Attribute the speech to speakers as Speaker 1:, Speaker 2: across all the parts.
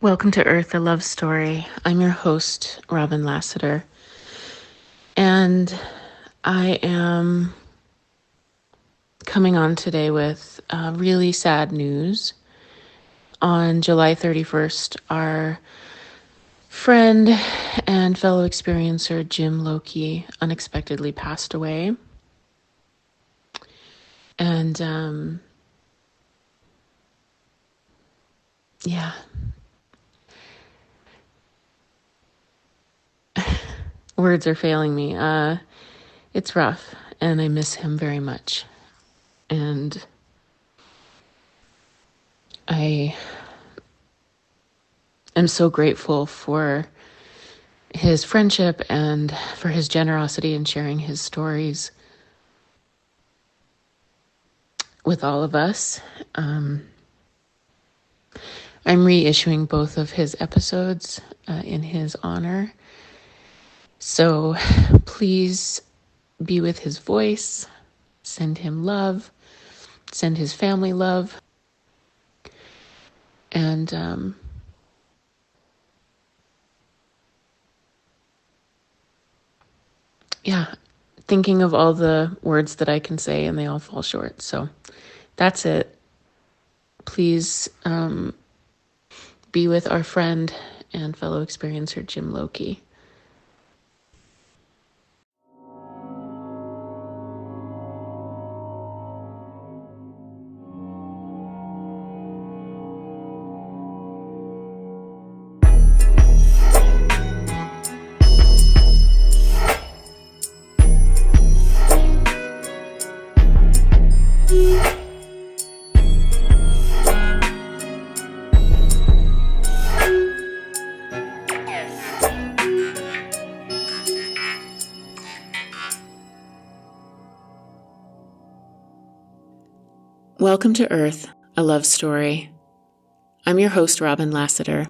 Speaker 1: Welcome to Earth, a Love Story. I'm your host, Robin Lassiter, and I am coming on today with really sad news. On July 31st, our friend and fellow experiencer, Jim Loki, unexpectedly passed away. And yeah, words are failing me. It's rough, and I miss him very much. And I am so grateful for his friendship and for his generosity in sharing his stories with all of us. I'm reissuing both of his episodes in his honor. So please be with his voice, send him love, send his family love, and yeah, thinking of all the words that I can say and they all fall short. So that's it. Please be with our friend and fellow experiencer, Jim Loki. Welcome to Earth, a Love Story. I'm your host, Robin Lassiter.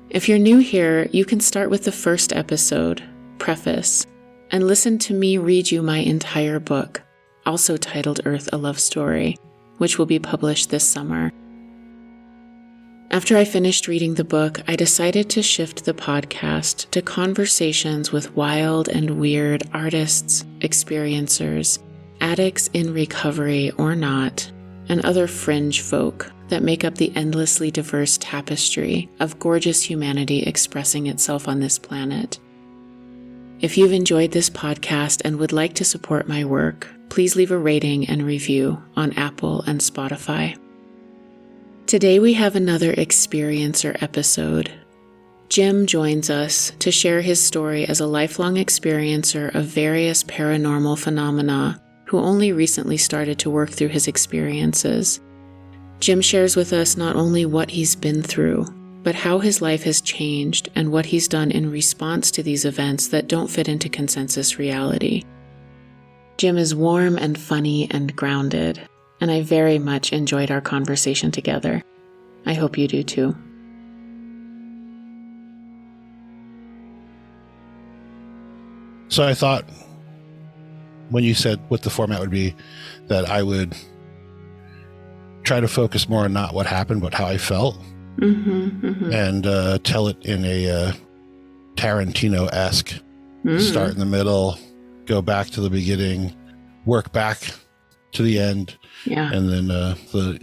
Speaker 1: If you're new here, you can start with the first episode, Preface, and listen to me read you my entire book, also titled Earth, a Love Story, which will be published this summer. After I finished reading the book, I decided to shift the podcast to conversations with wild and weird artists, experiencers, addicts in recovery or not, and other fringe folk that make up the endlessly diverse tapestry of gorgeous humanity expressing itself on this planet. If you've enjoyed this podcast and would like to support my work, please leave a rating and review on Apple and Spotify. Today we have another experiencer episode. Jim joins us to share his story as a lifelong experiencer of various paranormal phenomena who only recently started to work through his experiences. Jim shares with us not only what he's been through, but how his life has changed and what he's done in response to these events that don't fit into consensus reality. Jim is warm and funny and grounded, and I very much enjoyed our conversation together. I hope you do too.
Speaker 2: So I thought, when you said what the format would be, that I would try to focus more on not what happened, but how I felt, and tell it in a Tarantino-esque start in the middle, go back to the beginning, work back to the end, and then the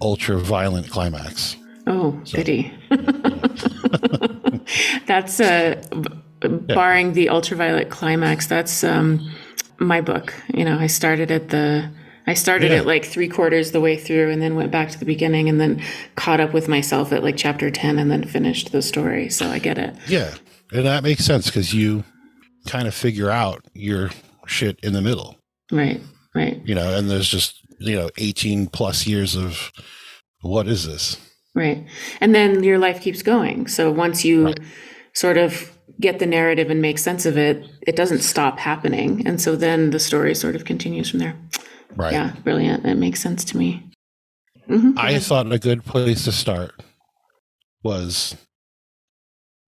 Speaker 2: ultra-violent climax.
Speaker 1: Oh, so, goody. That's, barring the ultraviolet climax, that's my book. You know, I started it like 3/4 the way through and then went back to the beginning and then caught up with myself at like chapter 10 and then finished the story. So I get it.
Speaker 2: Yeah. And that makes sense because you kind of figure out your shit in the middle.
Speaker 1: Right.
Speaker 2: You know, and there's just, 18 plus years of what is this?
Speaker 1: Right. And then your life keeps going. So once you sort of get the narrative and make sense of it, it doesn't stop happening. And so then the story sort of continues from there.
Speaker 2: Right.
Speaker 1: Yeah, brilliant. That makes sense to me.
Speaker 2: I thought a good place to start was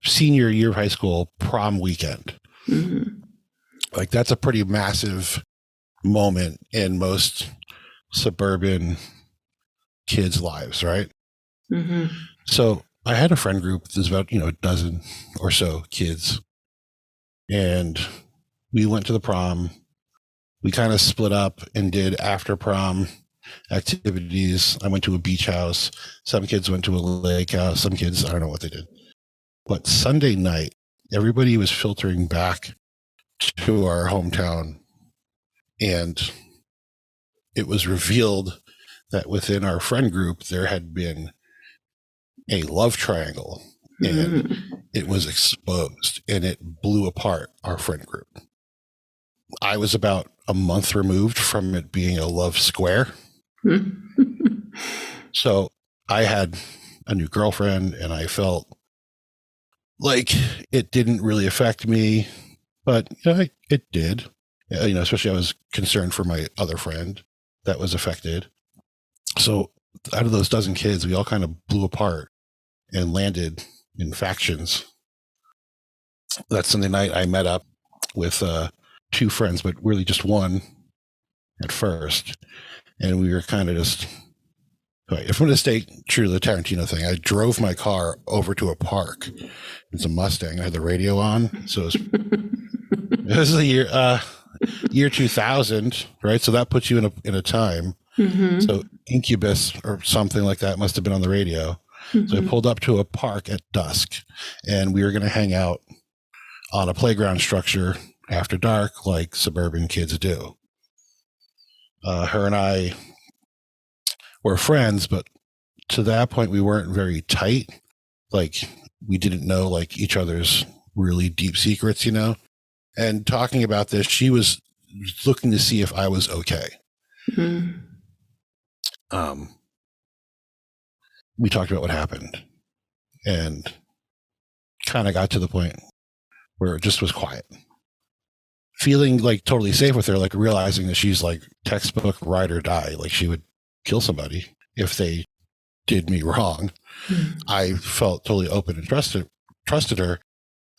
Speaker 2: senior year of high school prom weekend. Like that's a pretty massive moment in most suburban kids' lives, right? So I had a friend group. There's about, a dozen or so kids. And we went to the prom. We kind of split up and did after prom activities. I went to a beach house. Some kids went to a lake house. Some kids, I don't know what they did. But Sunday night, everybody was filtering back to our hometown. And it was revealed that within our friend group, there had been a love triangle. And it was exposed and it blew apart our friend group. I was about a month removed from it being a love square. So I had a new girlfriend and I felt like it didn't really affect me, but it did. Especially I was concerned for my other friend that was affected. So out of those dozen kids, we all kind of blew apart and landed in factions. That Sunday night, I met up with two friends, but really just one at first. And we were kind of just, if I'm going to stay true to the Tarantino thing, I drove my car over to a park. It's a Mustang. I had the radio on. So it was the year 2000, right? So that puts you in a time. So Incubus or something like that must have been on the radio. So I pulled up to a park at dusk and we were going to hang out on a playground structure after dark like suburban kids do. Her and I were friends, but to that point we weren't very tight. Like we didn't know like each other's really deep secrets, And talking about this, she was looking to see if I was okay. We talked about what happened and kind of got to the point where it just was quiet. Feeling like totally safe with her, like realizing that she's like textbook ride or die, like she would kill somebody if they did me wrong. I felt totally open and trusted her.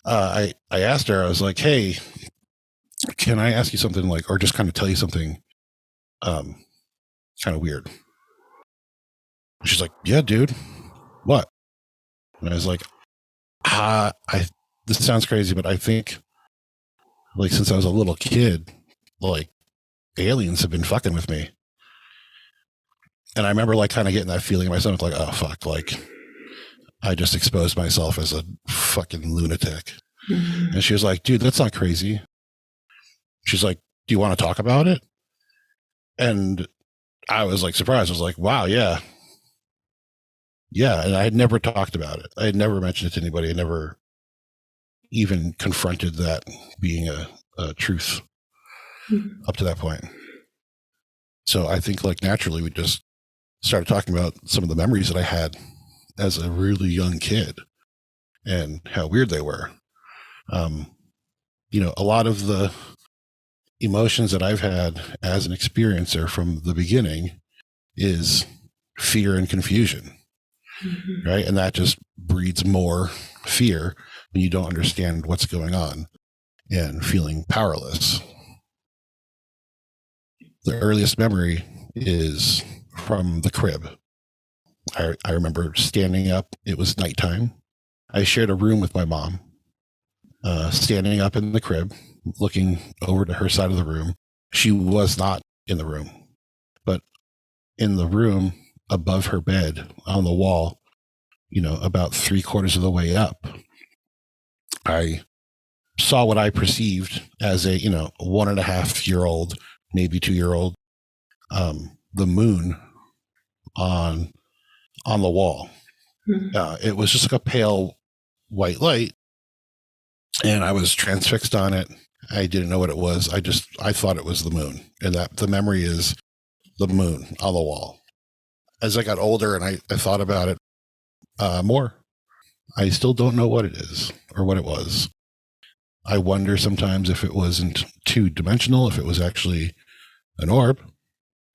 Speaker 2: I asked her, I was like, hey, can I ask you something or just kind of tell you something kind of weird? She's like, yeah, dude, what? And I was like, this sounds crazy, but I think since I was a little kid, aliens have been fucking with me. And I remember kind of getting that feeling in my stomach, oh fuck, I just exposed myself as a fucking lunatic. And she was like, dude, that's not crazy. She's like, do you want to talk about it? And I was surprised. I was like, wow, yeah. Yeah. And I had never talked about it. I had never mentioned it to anybody. I never even confronted that being a truth up to that point. So I think naturally we just started talking about some of the memories that I had as a really young kid and how weird they were. A lot of the emotions that I've had as an experiencer from the beginning is fear and confusion, right? And that just breeds more fear when you don't understand what's going on and feeling powerless. The earliest memory is from the crib. I remember standing up. It was nighttime. I shared a room with my mom, standing up in the crib, looking over to her side of the room. She was not in the room, but in the room above her bed on the wall, about 3/4 of the way up, I saw what I perceived as a 1.5-year-old, maybe 2-year-old, the moon on the wall. It was just a pale white light and I was transfixed on it. I didn't know what it was. I thought it was the moon, and that the memory is the moon on the wall. As I got older and I thought about it more, I still don't know what it is or what it was. I wonder sometimes if it wasn't 2-dimensional, if it was actually an orb,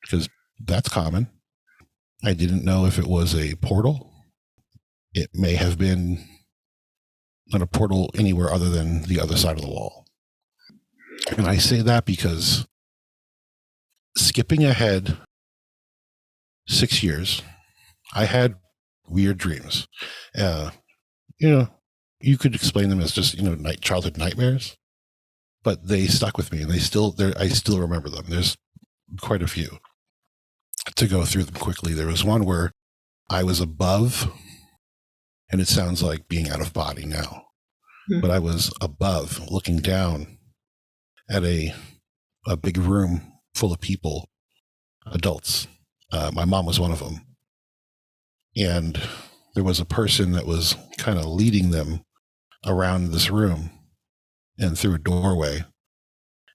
Speaker 2: because that's common. I didn't know if it was a portal. It may have been not a portal anywhere other than the other side of the wall. And I say that because skipping ahead 6 years, I had weird dreams. You know, you could explain them as just, childhood nightmares, but they stuck with me, and I still remember them. There's quite a few. To go through them quickly, there was one where I was above, and it sounds like being out of body now, but I was above looking down at a big room full of people, adults. My mom was one of them. And there was a person that was kind of leading them around this room and through a doorway.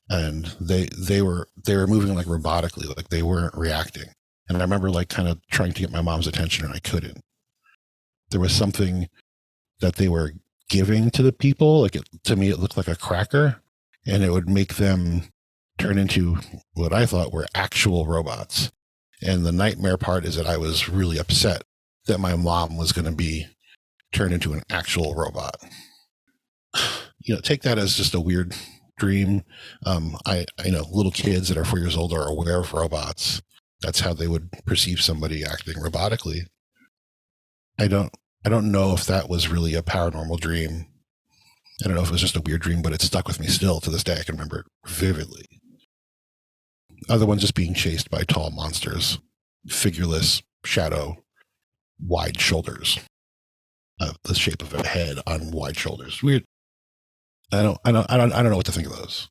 Speaker 2: And they were moving like robotically, like they weren't reacting. And I remember like kind of trying to get my mom's attention, and I couldn't. There was something that they were giving to the people. Like to me, it looked like a cracker, and it would make them turn into what I thought were actual robots. And the nightmare part is that I was really upset that my mom was going to be turned into an actual robot. Take that as just a weird dream. I know little kids that are 4 years old are aware of robots. That's how they would perceive somebody acting robotically. I don't know if that was really a paranormal dream. I don't know if it was just a weird dream, but it stuck with me still to this day. I can remember it vividly. Other ones just being chased by tall monsters, figureless shadow, wide shoulders, the shape of a head on wide shoulders. Weird. I don't know what to think of those.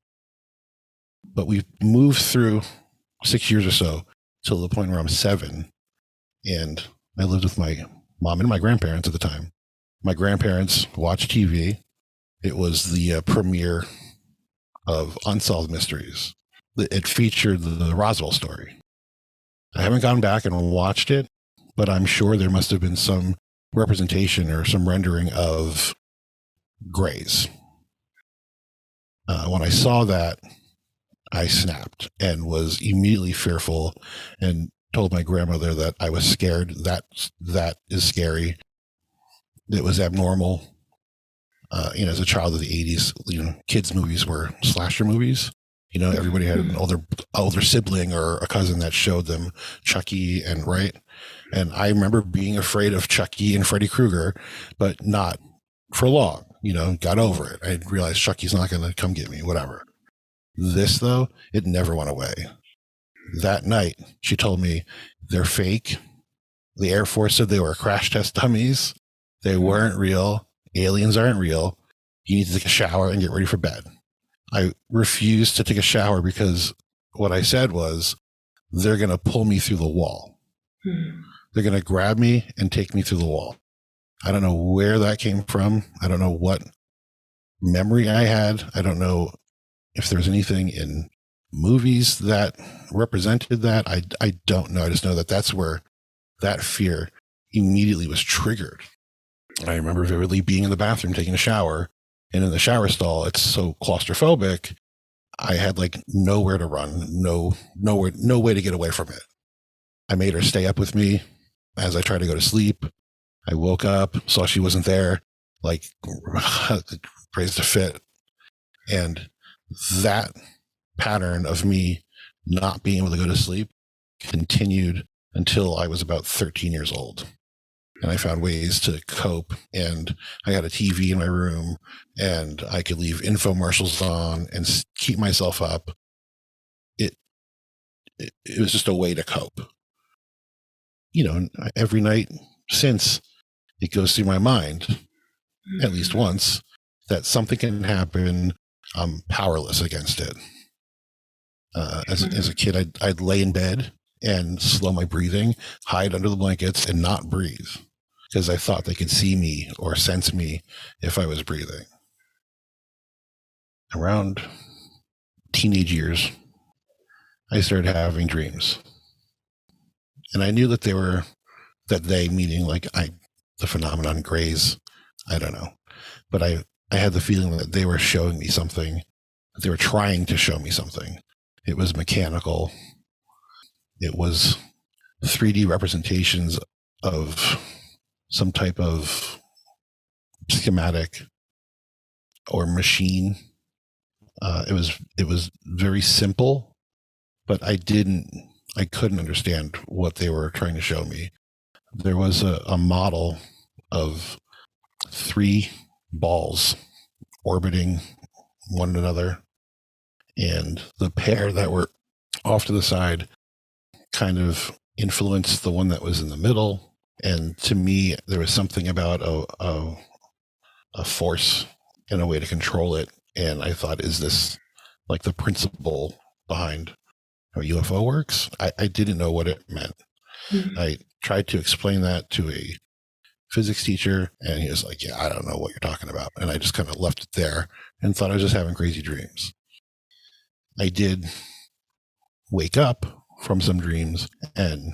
Speaker 2: But we've moved through 6 years or so till the point where I'm 7, and I lived with my mom and my grandparents at the time. My grandparents watched TV. It was the premiere of Unsolved Mysteries. It featured the Roswell story. I haven't gone back and watched it, but I'm sure there must have been some representation or some rendering of grays. When I saw that, I snapped and was immediately fearful and told my grandmother that I was scared. That is scary. It was abnormal. As a child of the 80s, kids' movies were slasher movies. Everybody had an older sibling or a cousin that showed them Chucky and I remember being afraid of Chucky and Freddy Krueger, but not for long. Got over it. I realized Chucky's not going to come get me, whatever. This, though, it never went away. That night, she told me they're fake. The Air Force said they were crash test dummies. They weren't real. Aliens aren't real. You need to take a shower and get ready for bed. I refused to take a shower because what I said was, they're going to pull me through the wall. They're going to grab me and take me through the wall. I don't know where that came from. I don't know what memory I had. I don't know if there's anything in movies that represented that. I don't know. I just know that that's where that fear immediately was triggered. I remember vividly being in the bathroom taking a shower, and in the shower stall, it's so claustrophobic. I had like nowhere to run, no way to get away from it. I made her stay up with me as I tried to go to sleep. I woke up, saw she wasn't there, like raised a fit. And that pattern of me not being able to go to sleep continued until I was about 13 years old. And I found ways to cope, and I got a TV in my room, and I could leave infomercials on and keep myself up. It was just a way to cope. Every night since, it goes through my mind, at least once, that something can happen. I'm powerless against it. As a kid, I'd lay in bed and slow my breathing, hide under the blankets, and not breathe because I thought they could see me or sense me if I was breathing. Around teenage years, I started having dreams. And I knew that they meaning like the phenomenon grays, I don't know. But I had the feeling that they were showing me something, that they were trying to show me something. It was mechanical. It was 3D representations of some type of schematic or machine. It was very simple, but I couldn't understand what they were trying to show me. there was a model of 3 balls orbiting one another, and the pair that were off to the side kind of influenced the one that was in the middle. And to me, there was something about a force and a way to control it. And I thought, is this like the principle behind how UFO works? I didn't know what it meant. Mm-hmm. I tried to explain that to a physics teacher, and he was like, yeah, I don't know what you're talking about. And I just kind of left it there and thought I was just having crazy dreams. I did wake up from some dreams and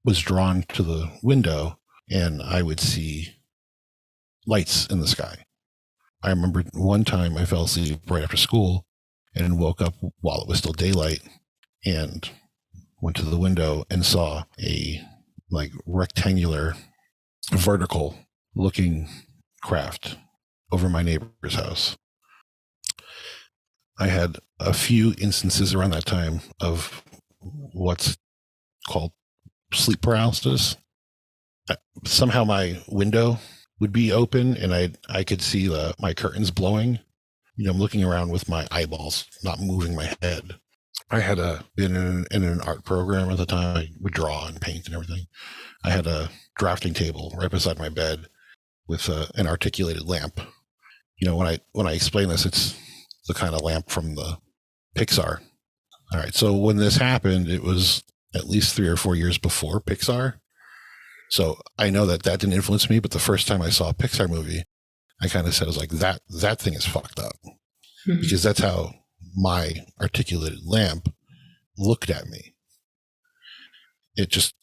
Speaker 2: was drawn to the window, and I would see lights in the sky. I remember one time I fell asleep right after school and woke up while it was still daylight and went to the window and saw a like rectangular vertical looking craft over my neighbor's house. I had a few instances around that time of what's called sleep paralysis. Somehow my window would be open and I could see my curtains blowing. You know, I'm looking around with my eyeballs, not moving my head. I had been in an art program at the time. I would draw and paint and everything. I had a drafting table right beside my bed with an articulated lamp. You know, when I explain this, it's the kind of lamp from the Pixar. All right. So when this happened, it was at least 3 or 4 years before Pixar. So I know that didn't influence me, but the first time I saw a Pixar movie, I kind of said, I was like, that thing is fucked up. Mm-hmm. Because that's how my articulated lamp looked at me. It just,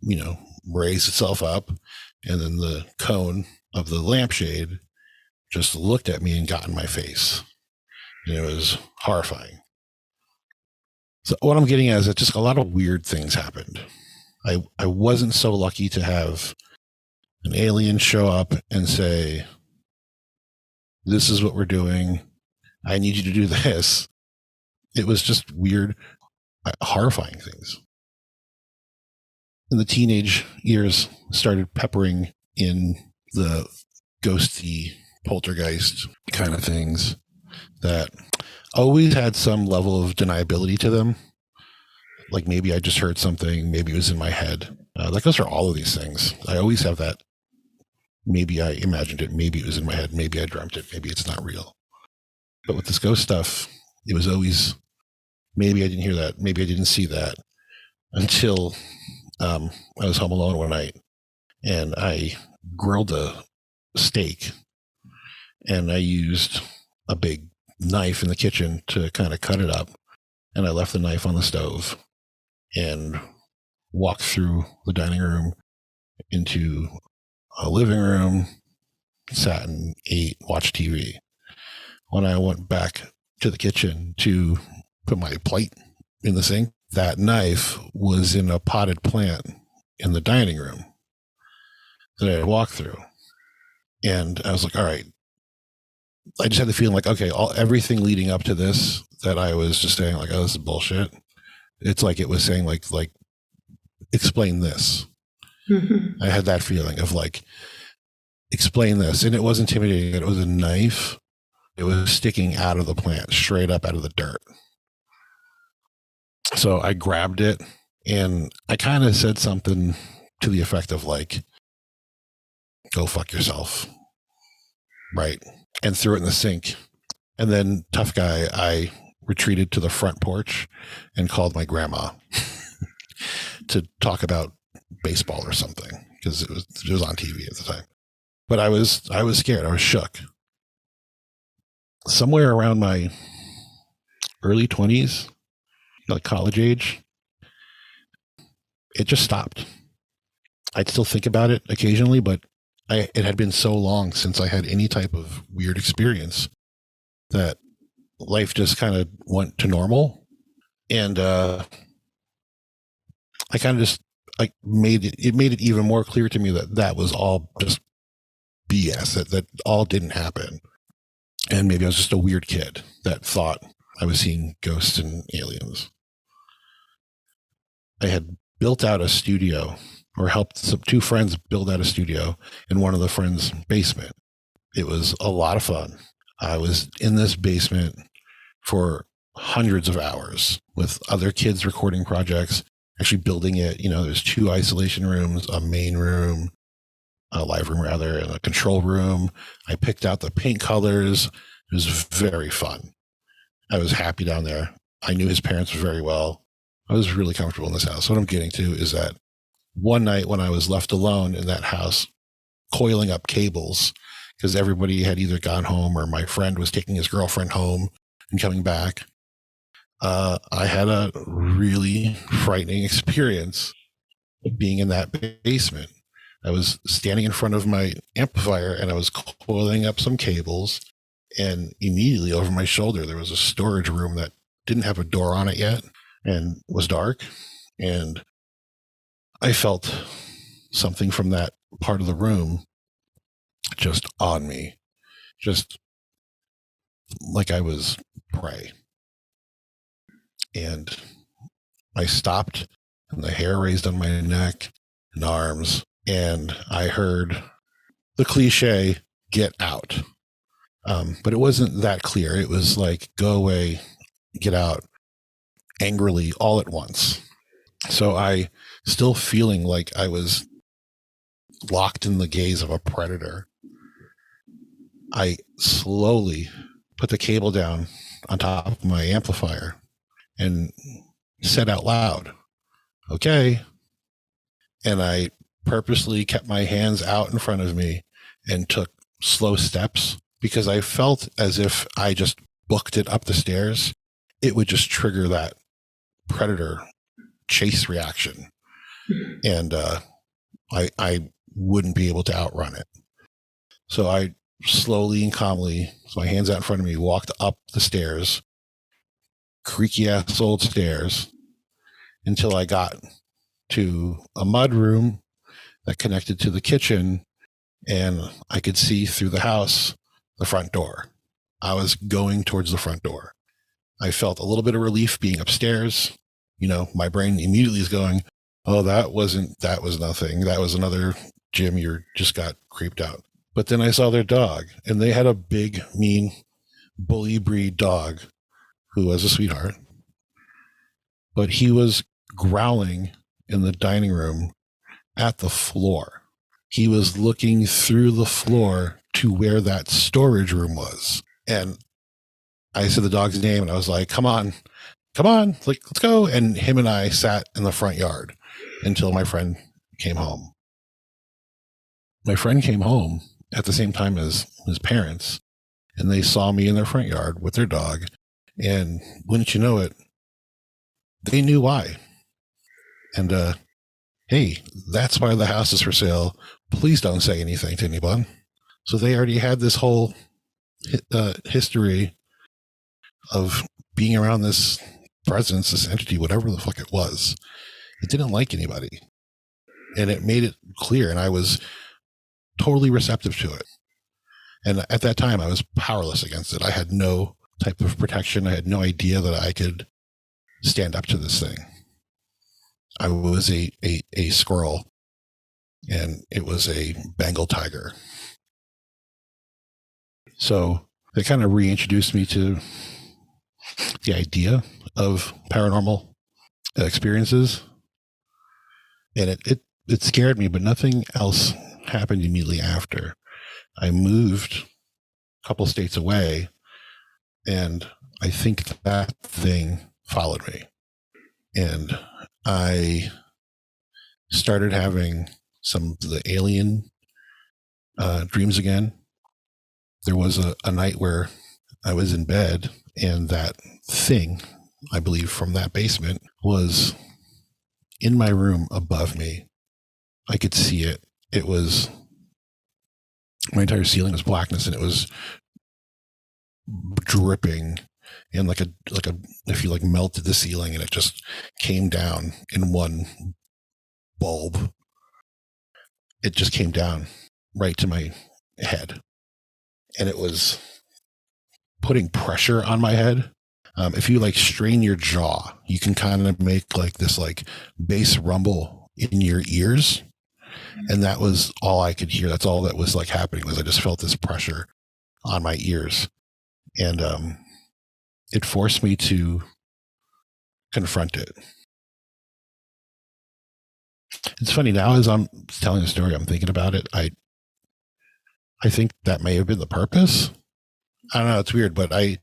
Speaker 2: you know, raised itself up, and then the cone of the lampshade just looked at me and got in my face. And it was horrifying. So what I'm getting at is that just a lot of weird things happened. I wasn't so lucky to have an alien show up and say, this is what we're doing. I need you to do this. It was just weird, horrifying things. In the teenage years, started peppering in the ghosty poltergeist kind of things that always had some level of deniability to them. Like maybe I just heard something, maybe it was in my head. That goes for all of these things. I always have that. Maybe I imagined it, maybe it was in my head, maybe I dreamt it, maybe it's not real. But with this ghost stuff, it was always, maybe I didn't hear that, maybe I didn't see that, until I was home alone one night and I grilled a steak and I used a big knife in the kitchen to kind of cut it up. And I left the knife on the stove and walked through the dining room into a living room, sat and ate, watched TV. When I went back to the kitchen to put my plate in the sink, that knife was in a potted plant in the dining room that I had walked through. And I was like, all right. I just had the feeling like, okay, everything leading up to this that I was just saying like, oh, this is bullshit. It's like it was saying like explain this. Mm-hmm. I had that feeling of like, explain this. And it was intimidating. It was a knife. It was sticking out of the plant, straight up out of the dirt. So I grabbed it and I kind of said something to the effect of like, go fuck yourself. Right. And threw it in the sink. And then, tough guy, I retreated to the front porch and called my grandma to talk about baseball or something, because it was on TV at the time. But I was scared. I was shook. Somewhere around my early 20s, like college age, it just stopped. I'd still think about it occasionally, but it had been so long since I had any type of weird experience that life just kind of went to normal. And I kind of just like made it even more clear to me that was all just BS, that all didn't happen. And maybe I was just a weird kid that thought I was seeing ghosts and aliens. I had built out a studio or helped two friends build out a studio in one of the friends' basement. It was a lot of fun. I was in this basement for hundreds of hours with other kids recording projects, actually building it. There's 2 isolation rooms, a main room, a live room rather, and a control room. I picked out the paint colors. It was very fun. I was happy down there. I knew his parents very well. I was really comfortable in this house. What I'm getting to is that one night when I was left alone in that house, coiling up cables, because everybody had either gone home or my friend was taking his girlfriend home and coming back, I had a really frightening experience being in that basement. I was standing in front of my amplifier and I was coiling up some cables, and immediately over my shoulder there was a storage room that didn't have a door on it yet and was dark, and I felt something from that part of the room just on me, just like I was prey. And I stopped, and the hair raised on my neck and arms, and I heard the cliche, "Get out." But it wasn't that clear. It was like, "Go away, get out," angrily all at once. So I, still feeling like I was locked in the gaze of a predator, I slowly put the cable down on top of my amplifier and said out loud, "Okay." And I purposely kept my hands out in front of me and took slow steps, because I felt as if I just booked it up the stairs, it would just trigger that predator chase reaction. And I wouldn't be able to outrun it. So I slowly and calmly, with my hands out in front of me, walked up the stairs, creaky ass old stairs, until I got to a mud room that connected to the kitchen, and I could see through the house the front door. I was going towards the front door. I felt a little bit of relief being upstairs. My brain immediately is going, "Oh, that was nothing. That was another Jim, you just got creeped out." But then I saw their dog, and they had a big, mean, bully breed dog who was a sweetheart. But he was growling in the dining room at the floor. He was looking through the floor to where that storage room was. And I said the dog's name, and I was like, come on, like, let's go. And him and I sat in the front yard until my friend came home. My friend came home at the same time as his parents, and they saw me in their front yard with their dog. And wouldn't you know it, they knew why. And, hey, that's why the house is for sale. Please don't say anything to anyone. So they already had this whole history of being around this presence, this entity, whatever the fuck it was. It didn't like anybody. And it made it clear, and I was totally receptive to it. And at that time, I was powerless against it. I had no type of protection. I had no idea that I could stand up to this thing. I was a squirrel, and it was a Bengal tiger. So they kind of reintroduced me to the idea of paranormal experiences. And it scared me, but nothing else happened immediately after. I moved a couple states away, and I think that thing followed me. And I started having some of the alien dreams again. There was a night where I was in bed, and that thing, I believe from that basement, was in my room above me. I could see it. It was, my entire ceiling was blackness, and it was dripping in like a if you like melted the ceiling and it just came down in one bulb. It just came down right to my head, and it was putting pressure on my head. If you like strain your jaw, you can kind of make like this like bass rumble in your ears. And that was all I could hear. That's all that was like happening, was I just felt this pressure on my ears. And it forced me to confront it. It's funny now, as I'm telling the story, I'm thinking about it. I think that may have been the purpose. I don't know. It's weird, but I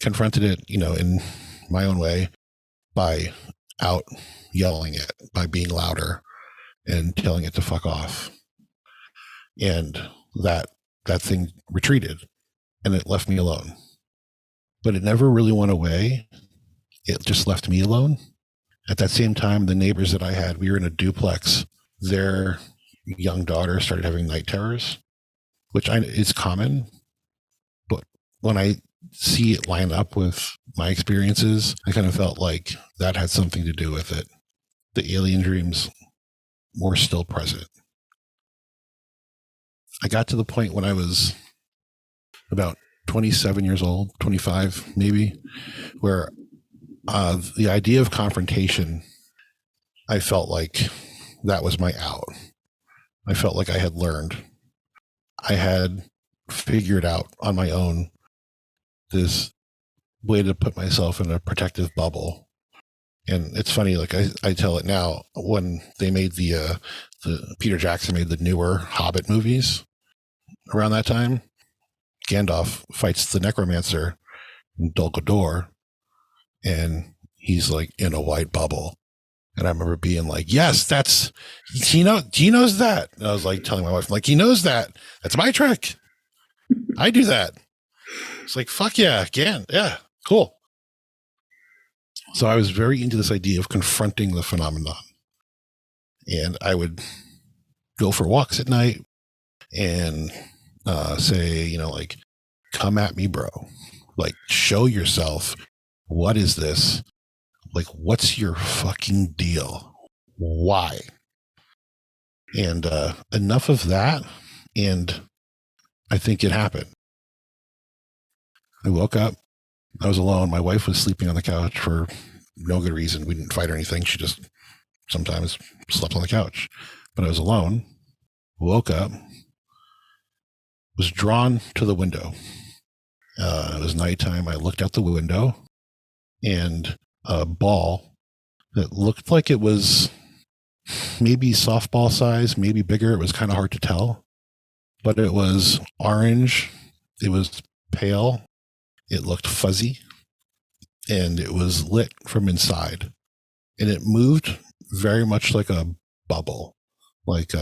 Speaker 2: confronted it, in my own way by out yelling it, by being louder and telling it to fuck off. And that thing retreated and it left me alone. But it never really went away. It just left me alone. At that same time, the neighbors that I had, we were in a duplex. Their young daughter started having night terrors, which is common. But when I see it line up with my experiences, I kind of felt like that had something to do with it. The alien dreams were still present. I got to the point when I was about 27 years old, 25 maybe, where the idea of confrontation, I felt like that was my out. I felt like I had learned. I had figured out on my own this way to put myself in a protective bubble. And it's funny, like I tell it now, when they made the Peter Jackson made the newer Hobbit movies around that time, Gandalf fights the necromancer in Dol Guldur, and he's like in a white bubble. And I remember being like, yes, he knows that. And I was like telling my wife, I'm like, he knows that. That's my trick. I do that. It's like, fuck yeah, again. Yeah, cool. So I was very into this idea of confronting the phenomenon. And I would go for walks at night and say, like, come at me, bro. Like, show yourself. What is this? Like, what's your fucking deal? Why? And enough of that. And I think it happened. I woke up. I was alone. My wife was sleeping on the couch for no good reason. We didn't fight or anything. She just sometimes slept on the couch. But I was alone. Woke up. Was drawn to the window. It was nighttime. I looked out the window, and a ball that looked like it was maybe softball size, maybe bigger. It was kind of hard to tell, but it was orange. It was pale. It looked fuzzy, and it was lit from inside, and it moved very much like a bubble, like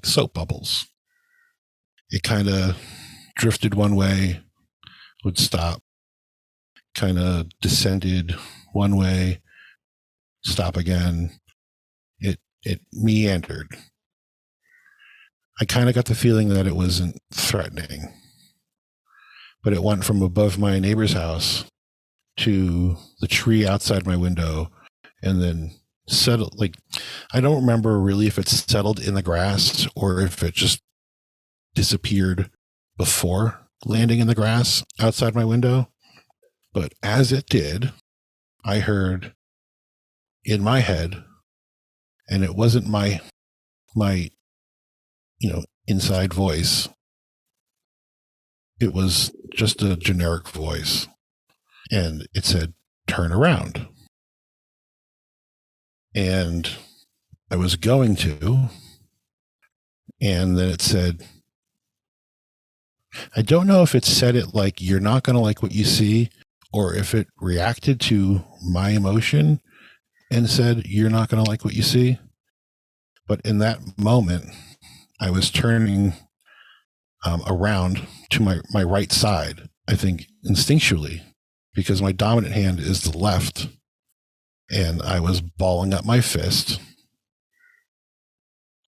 Speaker 2: soap bubbles. It kind of drifted one way, would stop, kind of descended one way, stop again. It meandered. I kind of got the feeling that it wasn't threatening, but it went from above my neighbor's house to the tree outside my window, and then settled. Like, I don't remember really if it settled in the grass or if it just disappeared before landing in the grass outside my window. But as it did, I heard in my head, and it wasn't my inside voice. It was just a generic voice. And it said, turn around. And I was going to, and then it said, I don't know if it said it like, you're not going to like what you see, or if it reacted to my emotion and said, you're not going to like what you see. But in that moment, I was turning around to my right side, I think instinctually, because my dominant hand is the left. And I was balling up my fist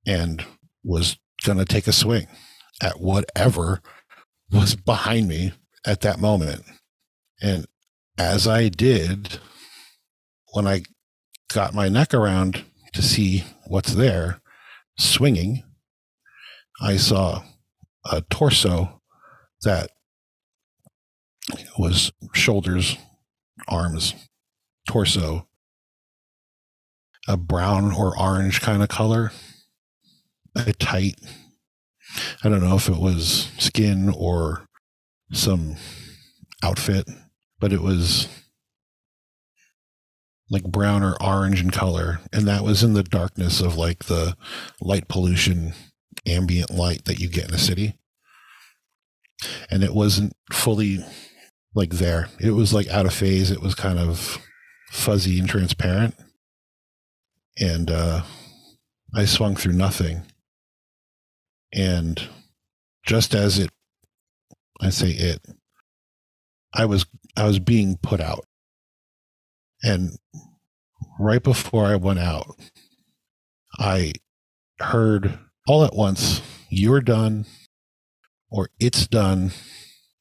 Speaker 2: and was going to take a swing at whatever was behind me at that moment. And as I did, when I got my neck around to see what's there, swinging, I saw a torso that was shoulders, arms, torso, a brown or orange kind of color, a tight, I don't know if it was skin or some outfit, but it was like brown or orange in color. And that was in the darkness of like the light pollution, ambient light that you get in a city. And it wasn't fully like there. It was like out of phase. It was kind of fuzzy and transparent. And I swung through nothing. And just as I was being put out. And right before I went out, I heard all at once, "You're done," or "It's done,"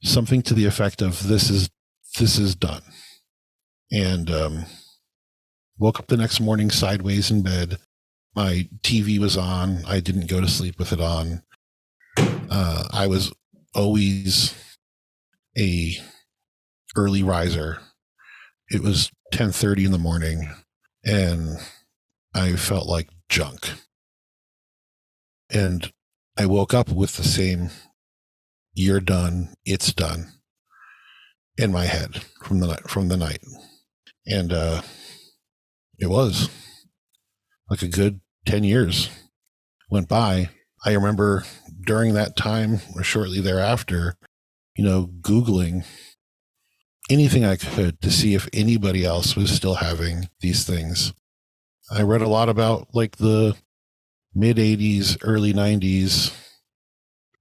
Speaker 2: something to the effect of this is done. And woke up the next morning sideways in bed. My TV was on. I didn't go to sleep with it on. I was always a early riser. It was 10:30 in the morning, and I felt like junk. And I woke up with the same "You're done, it's done" in my head from the night. And it was like a good 10 years went by. I remember during that time or shortly thereafter, Googling anything I could to see if anybody else was still having these things. I read a lot about like the mid 80s, early 90s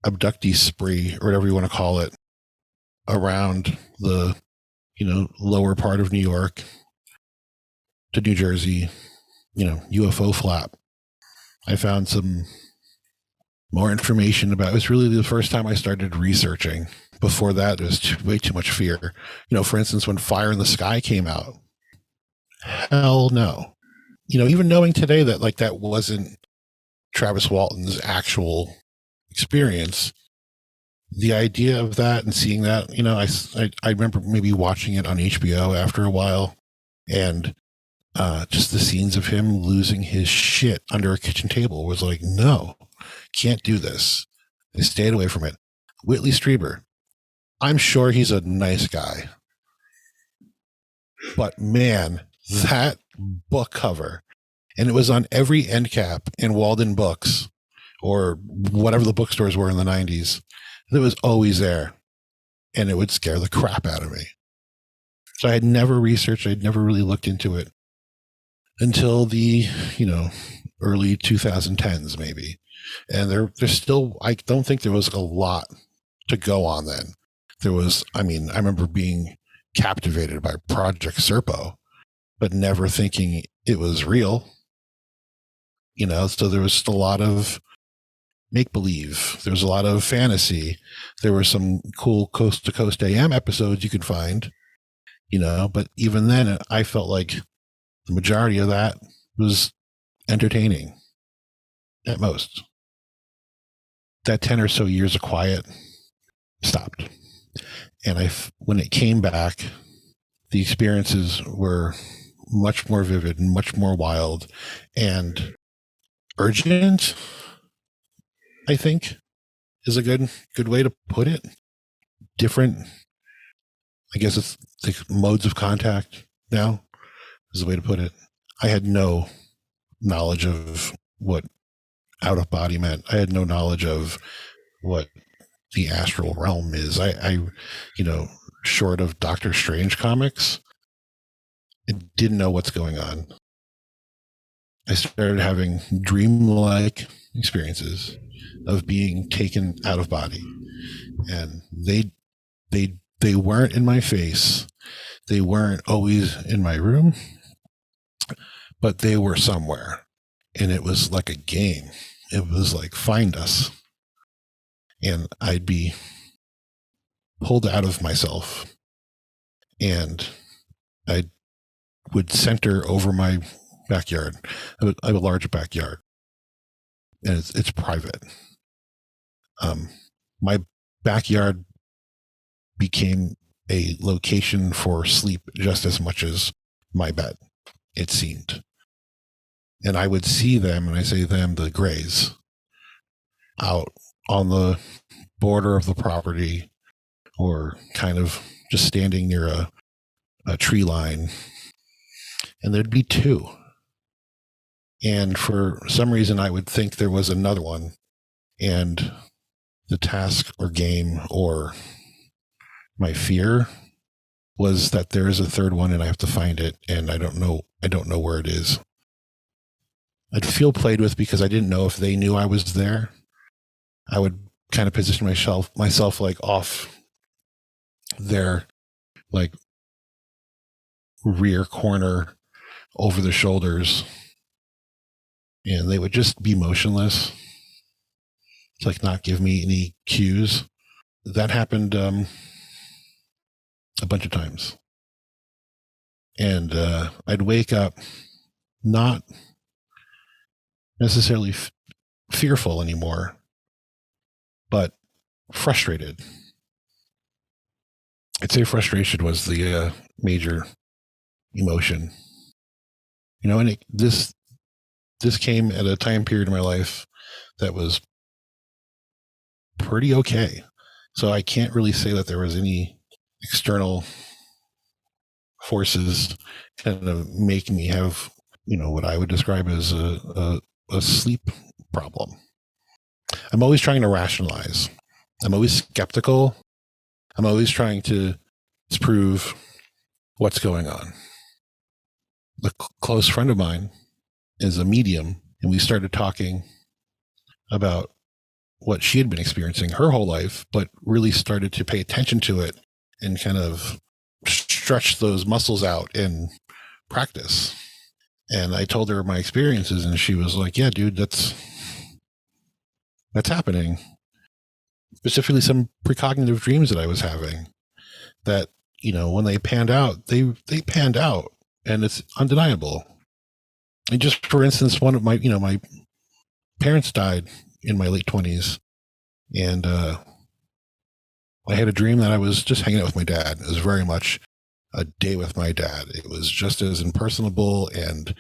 Speaker 2: abductee spree, or whatever you want to call it, around the, lower part of New York to New Jersey, UFO flap. I found some more information about it. Was really the first time I started researching. Before that, it was way too much fear. For instance, when Fire in the Sky came out, hell no. Even knowing today that like that wasn't Travis Walton's actual experience, the idea of that and seeing that, I remember maybe watching it on HBO after a while, and just the scenes of him losing his shit under a kitchen table was like, no, can't do this. I stayed away from it. Whitley Strieber, I'm sure he's a nice guy, but man, that book cover, and it was on every end cap in Walden Books or whatever the bookstores were in the 90s. It was always there, and it would scare the crap out of me. So I had never researched, I'd never really looked into it until the, early 2010s maybe. And there's still, I don't think there was a lot to go on then. There was, I remember being captivated by Project Serpo, but never thinking it was real. So there was a lot of make-believe. There was a lot of fantasy. There were some cool Coast to Coast AM episodes you could find, but even then I felt like the majority of that was entertaining at most. That 10 or so years of quiet stopped. And when it came back, the experiences were much more vivid and much more wild and urgent, I think, is a good way to put it. Different, I guess it's like modes of contact now is the way to put it. I had no knowledge of what out of body meant. I had no knowledge of what the astral realm is. I short of Doctor Strange comics, I didn't know what's going on. I started having dream-like experiences of being taken out of body, and they weren't in my face. They weren't always in my room, but they were somewhere, and it was like a game. It was like, find us. And I'd be pulled out of myself, and I would center over my backyard. I have a large backyard, and it's private. My backyard became a location for sleep just as much as my bed, it seemed. And I would see them, and I say them, the Greys, out on the border of the property or kind of just standing near a tree line, and there'd be two. And for some reason, I would think there was another one, and the task or game or my fear was that there is a third one and I have to find it, and I don't know where it is. I'd feel played with because I didn't know if they knew I was there. I would kind of position myself like off their like rear corner over the shoulders, and they would just be motionless. It's like not give me any cues. That happened a bunch of times. And I'd wake up not necessarily fearful anymore, but frustrated. I'd say frustration was the major emotion. You know, and this came at a time period in my life that was pretty okay. So I can't really say that there was any external forces kind of making me have, you know, what I would describe as a sleep problem. I'm always trying to rationalize. I'm always skeptical. I'm always trying to disprove what's going on. A close friend of mine is a medium, and we started talking about what she had been experiencing her whole life, but really started to pay attention to it and kind of stretch those muscles out in practice. And I told her my experiences, and she was like, yeah, dude, that's happening. Specifically some precognitive dreams that I was having that, you know, when they panned out, they panned out, and it's undeniable. And just for instance, one of my, you know, my parents died in my late 20s, and I had a dream that I was just hanging out with my dad. It was very much a day with my dad. It was just as impersonable and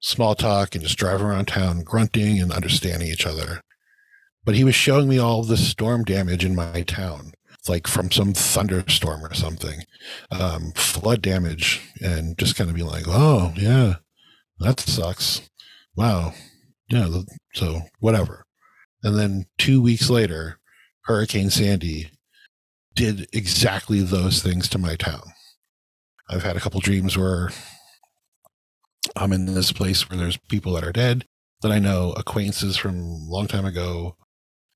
Speaker 2: small talk and just driving around town, grunting and understanding each other. But he was showing me all the storm damage in my town, like from some thunderstorm or something, flood damage, and just kind of being like, oh, yeah, that sucks. Wow. Yeah. So whatever. And then 2 weeks later, Hurricane Sandy did exactly those things to my town. I've had a couple dreams where I'm in this place where there's people that are dead that I know, acquaintances from a long time ago.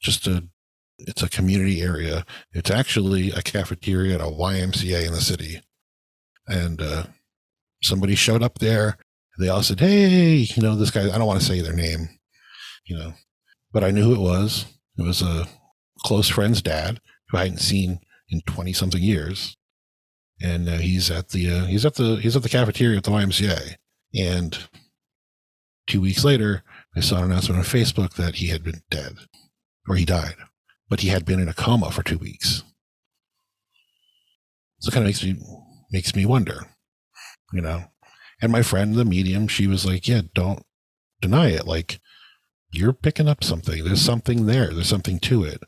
Speaker 2: It's a community area. It's actually a cafeteria at a YMCA in the city. And somebody showed up there. They all said, hey, you know, this guy, I don't want to say their name, you know, but I knew who it was. It was a close friend's dad who I hadn't seen in 20 something years. And he's at the cafeteria at the YMCA. And 2 weeks later, I saw an announcement on Facebook that he had been dead, or he died, but he had been in a coma for 2 weeks. So it kind of makes me wonder, you know. And my friend, the medium, she was like, yeah, don't deny it. Like, you're picking up something. There's something there. There's something to it.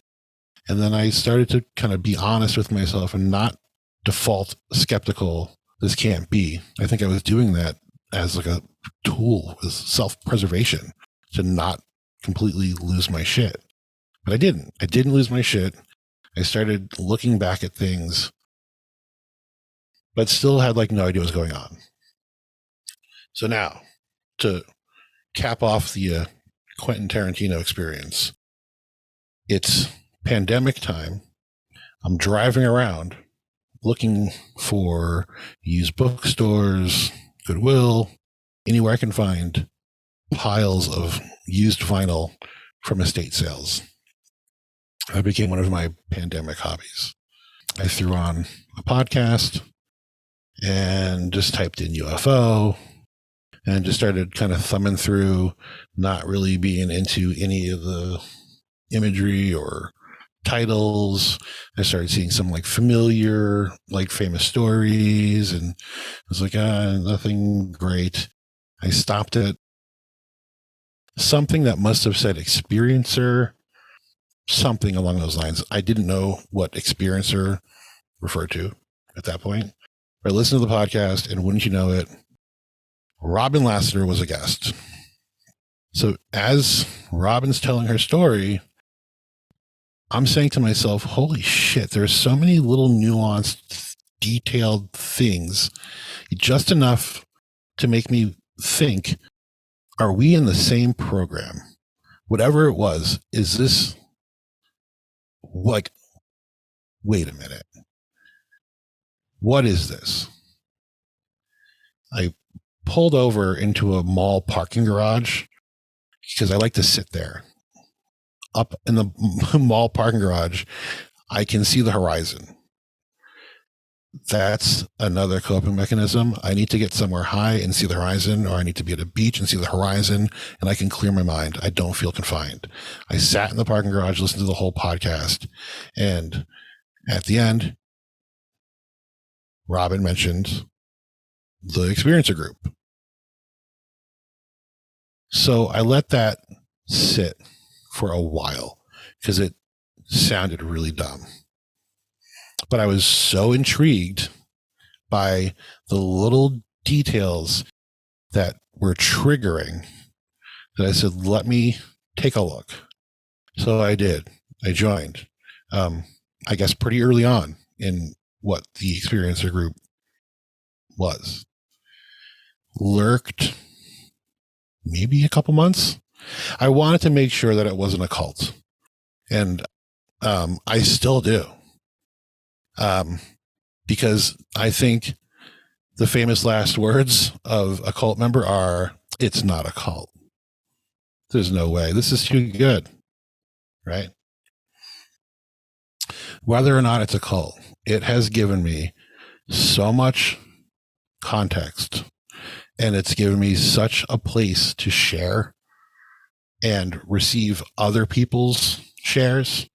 Speaker 2: And then I started to kind of be honest with myself and not default skeptical. This can't be. I think I was doing that as like a tool with self-preservation to not completely lose my shit. But I didn't. I didn't lose my shit. I started looking back at things, but still had like no idea what was going on. So now, to cap off the Quentin Tarantino experience, it's pandemic time. I'm driving around looking for used bookstores, Goodwill, anywhere I can find piles of used vinyl from estate sales. That became one of my pandemic hobbies. I threw on a podcast and just typed in UFO and just started kind of thumbing through, not really being into any of the imagery or titles. I started seeing some like familiar, like famous stories, and I was like, nothing great. I stopped at something that must have said experiencer, something along those lines. I didn't know what experiencer referred to at that point. I listened to the podcast, and wouldn't you know it, Robin Lassiter was a guest. So as Robin's telling her story, I'm saying to myself, holy shit, there's so many little nuanced, detailed things, just enough to make me think, are we in the same program? Whatever it was, is this like, wait a minute. What is this? I pulled over into a mall parking garage because I like to sit there. Up in the mall parking garage, I can see the horizon. That's another coping mechanism. I need to get somewhere high and see the horizon, or I need to be at a beach and see the horizon, and I can clear my mind. I don't feel confined. I sat in the parking garage, listened to the whole podcast, and at the end, Robin mentioned the experiencer group. So I let that sit for a while because it sounded really dumb. But I was so intrigued by the little details that were triggering that I said, let me take a look. So I did. I joined, I guess, pretty early on in what the experiencer group was. Lurked maybe a couple months. I wanted to make sure that it wasn't a cult. And I still do. Because I think the famous last words of a cult member are, it's not a cult. There's no way. This is too good. Right? Whether or not it's a cult, it has given me so much context, and it's given me such a place to share and receive other people's shares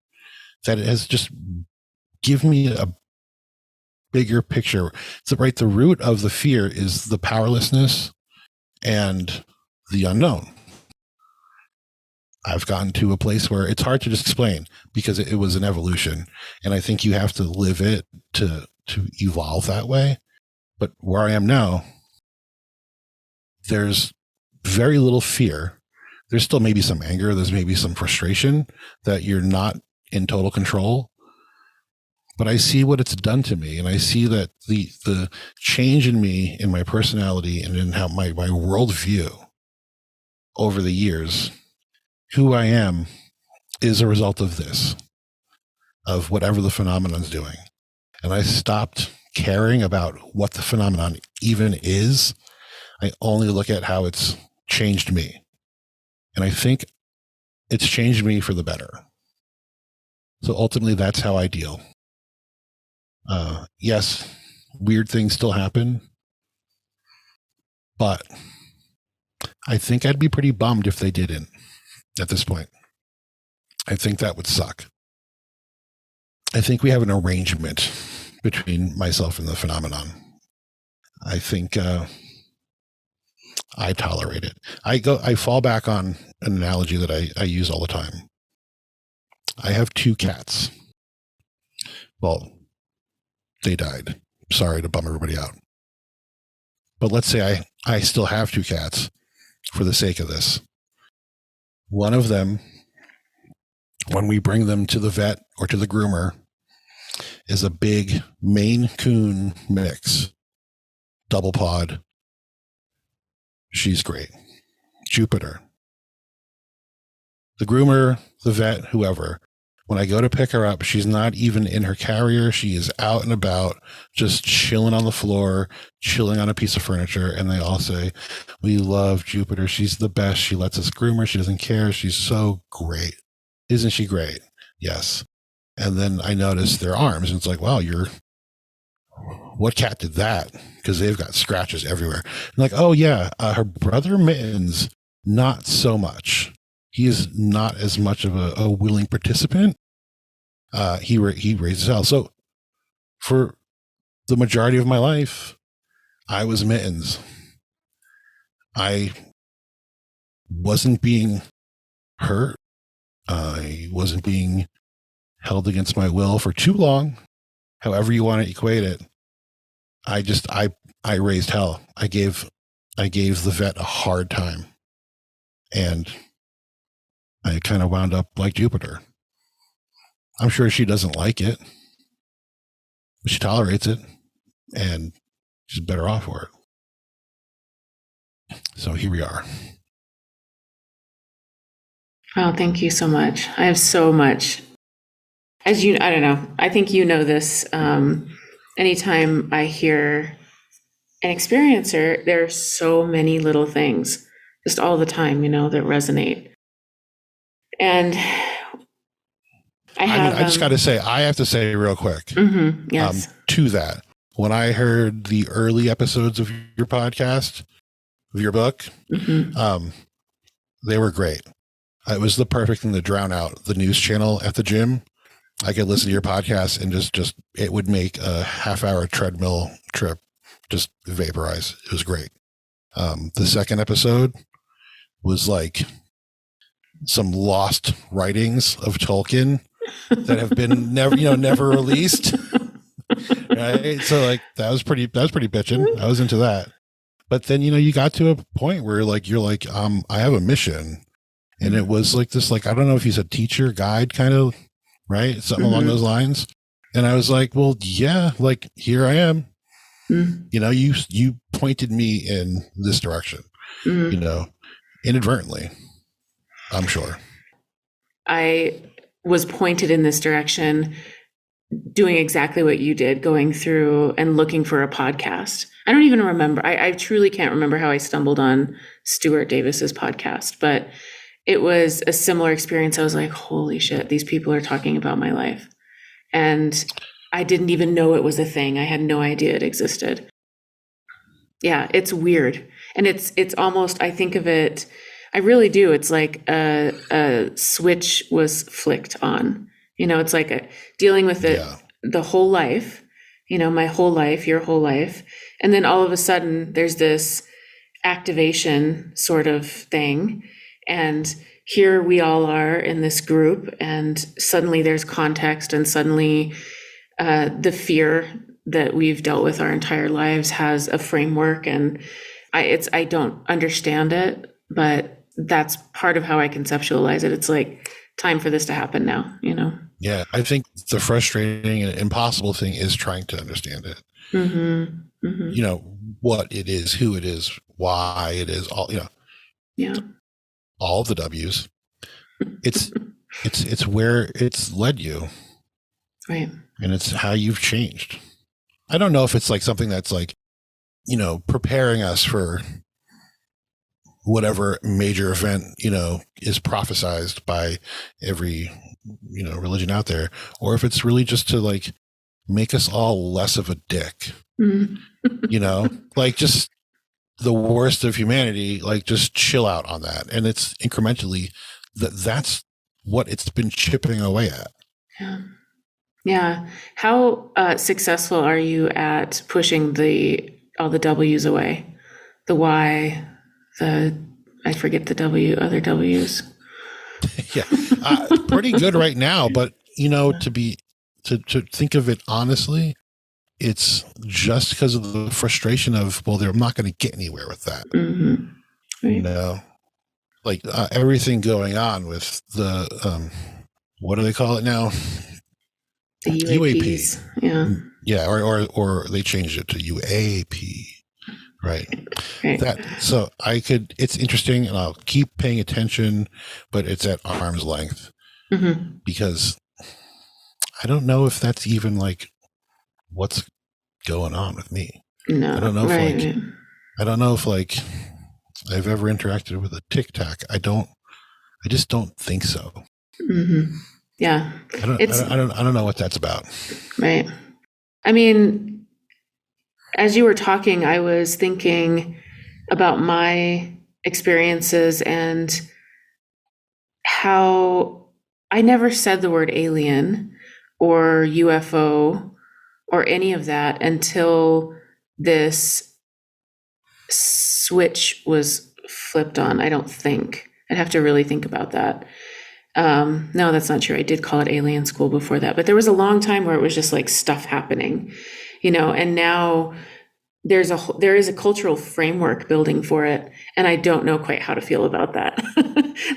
Speaker 2: that it has just given me a bigger picture. So, right, the root of the fear is the powerlessness and the unknown. I've gotten to a place where it's hard to just explain because it was an evolution, and I think you have to live it to evolve that way. But where I am now, there's very little fear. There's still maybe some anger. There's maybe some frustration that you're not in total control. But I see what it's done to me, and I see that the change in me, in my personality, and in how my worldview over the years, who I am, is a result of this, of whatever the phenomenon's doing. And I stopped caring about what the phenomenon even is. I only look at how it's changed me. And I think it's changed me for the better. So ultimately, that's how I deal. Yes, weird things still happen, but I think I'd be pretty bummed if they didn't at this point. I think that would suck. I think we have an arrangement between myself and the phenomenon. I think I tolerate it. I fall back on an analogy that I use all the time. I have 2 cats. Well, they died. Sorry to bum everybody out. But let's say I still have 2 cats for the sake of this. One of them, when we bring them to the vet or to the groomer, is a big Maine Coon mix, double pod. She's great. Jupiter. The groomer, the vet, whoever, when I go to pick her up, she's not even in her carrier. She is out and about, just chilling on the floor, chilling on a piece of furniture. And they all say, we love Jupiter. She's the best. She lets us groom her. She doesn't care. She's so great. Isn't she great? Yes. And then I notice their arms, and it's like, wow, what cat did that? Because they've got scratches everywhere. I'm like, oh yeah, her brother Mittens, not so much. He is not as much of a willing participant. He raises hell. So for the majority of my life, I was Mittens. I wasn't being hurt. I wasn't being held against my will for too long, however you want to equate it. I raised hell. I gave the vet a hard time, and I kind of wound up like Jupiter. I'm sure she doesn't like it, but she tolerates it, and she's better off for it. So here we are.
Speaker 1: Oh, thank you so much. I have so much. I don't know. I think you know this. Anytime I hear an experiencer, there are so many little things just all the time, that resonate. And I
Speaker 2: just got to say, I have to say real quick,
Speaker 1: yes.
Speaker 2: To that, when I heard the early episodes of your podcast, of your book, they were great. It was the perfect thing to drown out the news channel at the gym. I could listen to your podcast and just it would make a half-hour treadmill trip just vaporize. It was great. The second episode was like some lost writings of Tolkien that have been never released. Right? So like that was pretty bitchin'. I was into that. But then you got to a point where you're like I have a mission. And it was like this, I don't know if he's a teacher, guide kind of, right? Something along those lines. And I was like, well, yeah, here I am. You pointed me in this direction, inadvertently, I'm sure. I
Speaker 1: was pointed in this direction, doing exactly what you did, going through and looking for a podcast. I don't even remember. I truly can't remember how I stumbled on Stuart Davis's podcast, but it was a similar experience. I was like, holy shit, these people are talking about my life. And I didn't even know it was a thing. I had no idea it existed. Yeah, it's weird. And it's almost, I think of it, I really do. It's like a switch was flicked on. It's like dealing with it the whole life, my whole life, your whole life. And then all of a sudden there's this activation sort of thing. And here we all are in this group, and suddenly there's context, and suddenly the fear that we've dealt with our entire lives has a framework. And I don't understand it, but that's part of how I conceptualize it. It's like time for this to happen now,
Speaker 2: Yeah, I think the frustrating and impossible thing is trying to understand it. What it is, who it is, why it is, all
Speaker 1: Yeah.
Speaker 2: All the W's. It's where it's led you.
Speaker 1: Right.
Speaker 2: And it's how you've changed. I don't know if it's something that's preparing us for whatever major event, is prophesized by every, religion out there, or if it's really just to make us all less of a dick, just the worst of humanity, just chill out on that. And it's incrementally that's what it's been chipping away at.
Speaker 1: Yeah. Yeah. How successful are you at pushing all the W's away? The Y, I forget the W, other W's.
Speaker 2: Yeah. Pretty good right now, but to think of it honestly, it's just because of the frustration of, they're not going to get anywhere with that. Right. Everything going on with the, what do they call it now?
Speaker 1: The UAPs. Yeah.
Speaker 2: Yeah. Or they changed it to UAP. Right. So it's interesting, and I'll keep paying attention, but it's at arm's length because I don't know if that's even what's going on with me.
Speaker 1: No,
Speaker 2: I don't know if I don't know if I've ever interacted with a Tic Tac. I just don't think so.
Speaker 1: Yeah.
Speaker 2: I don't know what that's about.
Speaker 1: Right. I mean, as you were talking, I was thinking about my experiences and how I never said the word alien or UFO or any of that until this switch was flipped on. I don't think. I'd have to really think about that. No, that's not true. I did call it alien school before that, but there was a long time where it was just like stuff happening, and now there is a cultural framework building for it. And I don't know quite how to feel about that.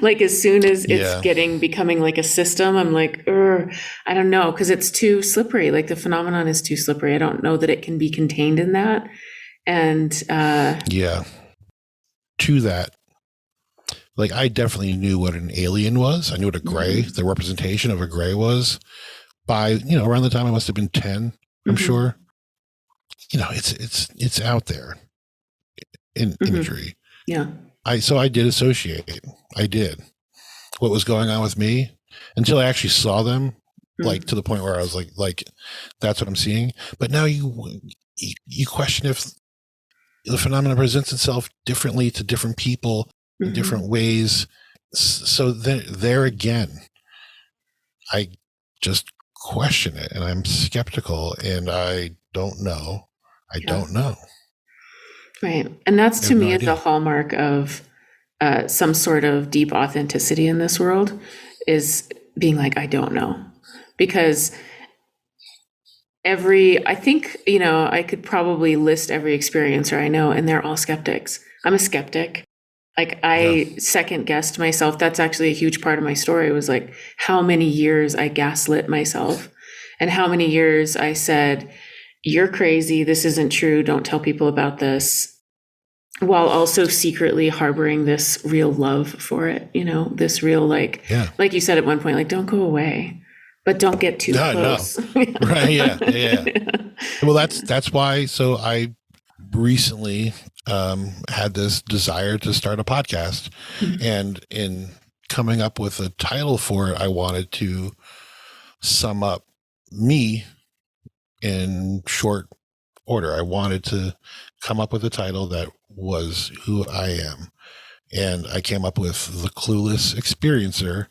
Speaker 1: Like as soon as it's becoming like a system, I'm like, I don't know. 'Cause it's too slippery. Like the phenomenon is too slippery. I don't know that it can be contained in that. And,
Speaker 2: to that, like I definitely knew what an alien was. I knew what a gray, the representation of a gray was by, around the time I must have been 10, I'm sure. It's out there in imagery.
Speaker 1: Yeah.
Speaker 2: So I did associate. I did what was going on with me until I actually saw them, like to the point where I was like, that's what I'm seeing. But now you question if the phenomenon presents itself differently to different people in different ways. So there again, I just question it and I'm skeptical and I don't know. I don't know.
Speaker 1: Right. And that's to me is a hallmark of some sort of deep authenticity in this world, is being like, I don't know. Because I think, I could probably list every experiencer I know and they're all skeptics. I'm a skeptic. Like I second guessed myself. That's actually a huge part of my story, was like how many years I gaslit myself and how many years I said, you're crazy. This isn't true. Don't tell people about this. While also secretly harboring this real love for it, this real, like you said at one point, like, don't go away, but don't get too close.
Speaker 2: No. Right. Yeah. Well, that's why. So I recently had this desire to start a podcast, and in coming up with a title for it, I wanted to sum up me in short order. I wanted to come up with a title that was who I am. And I came up with The Clueless Experiencer,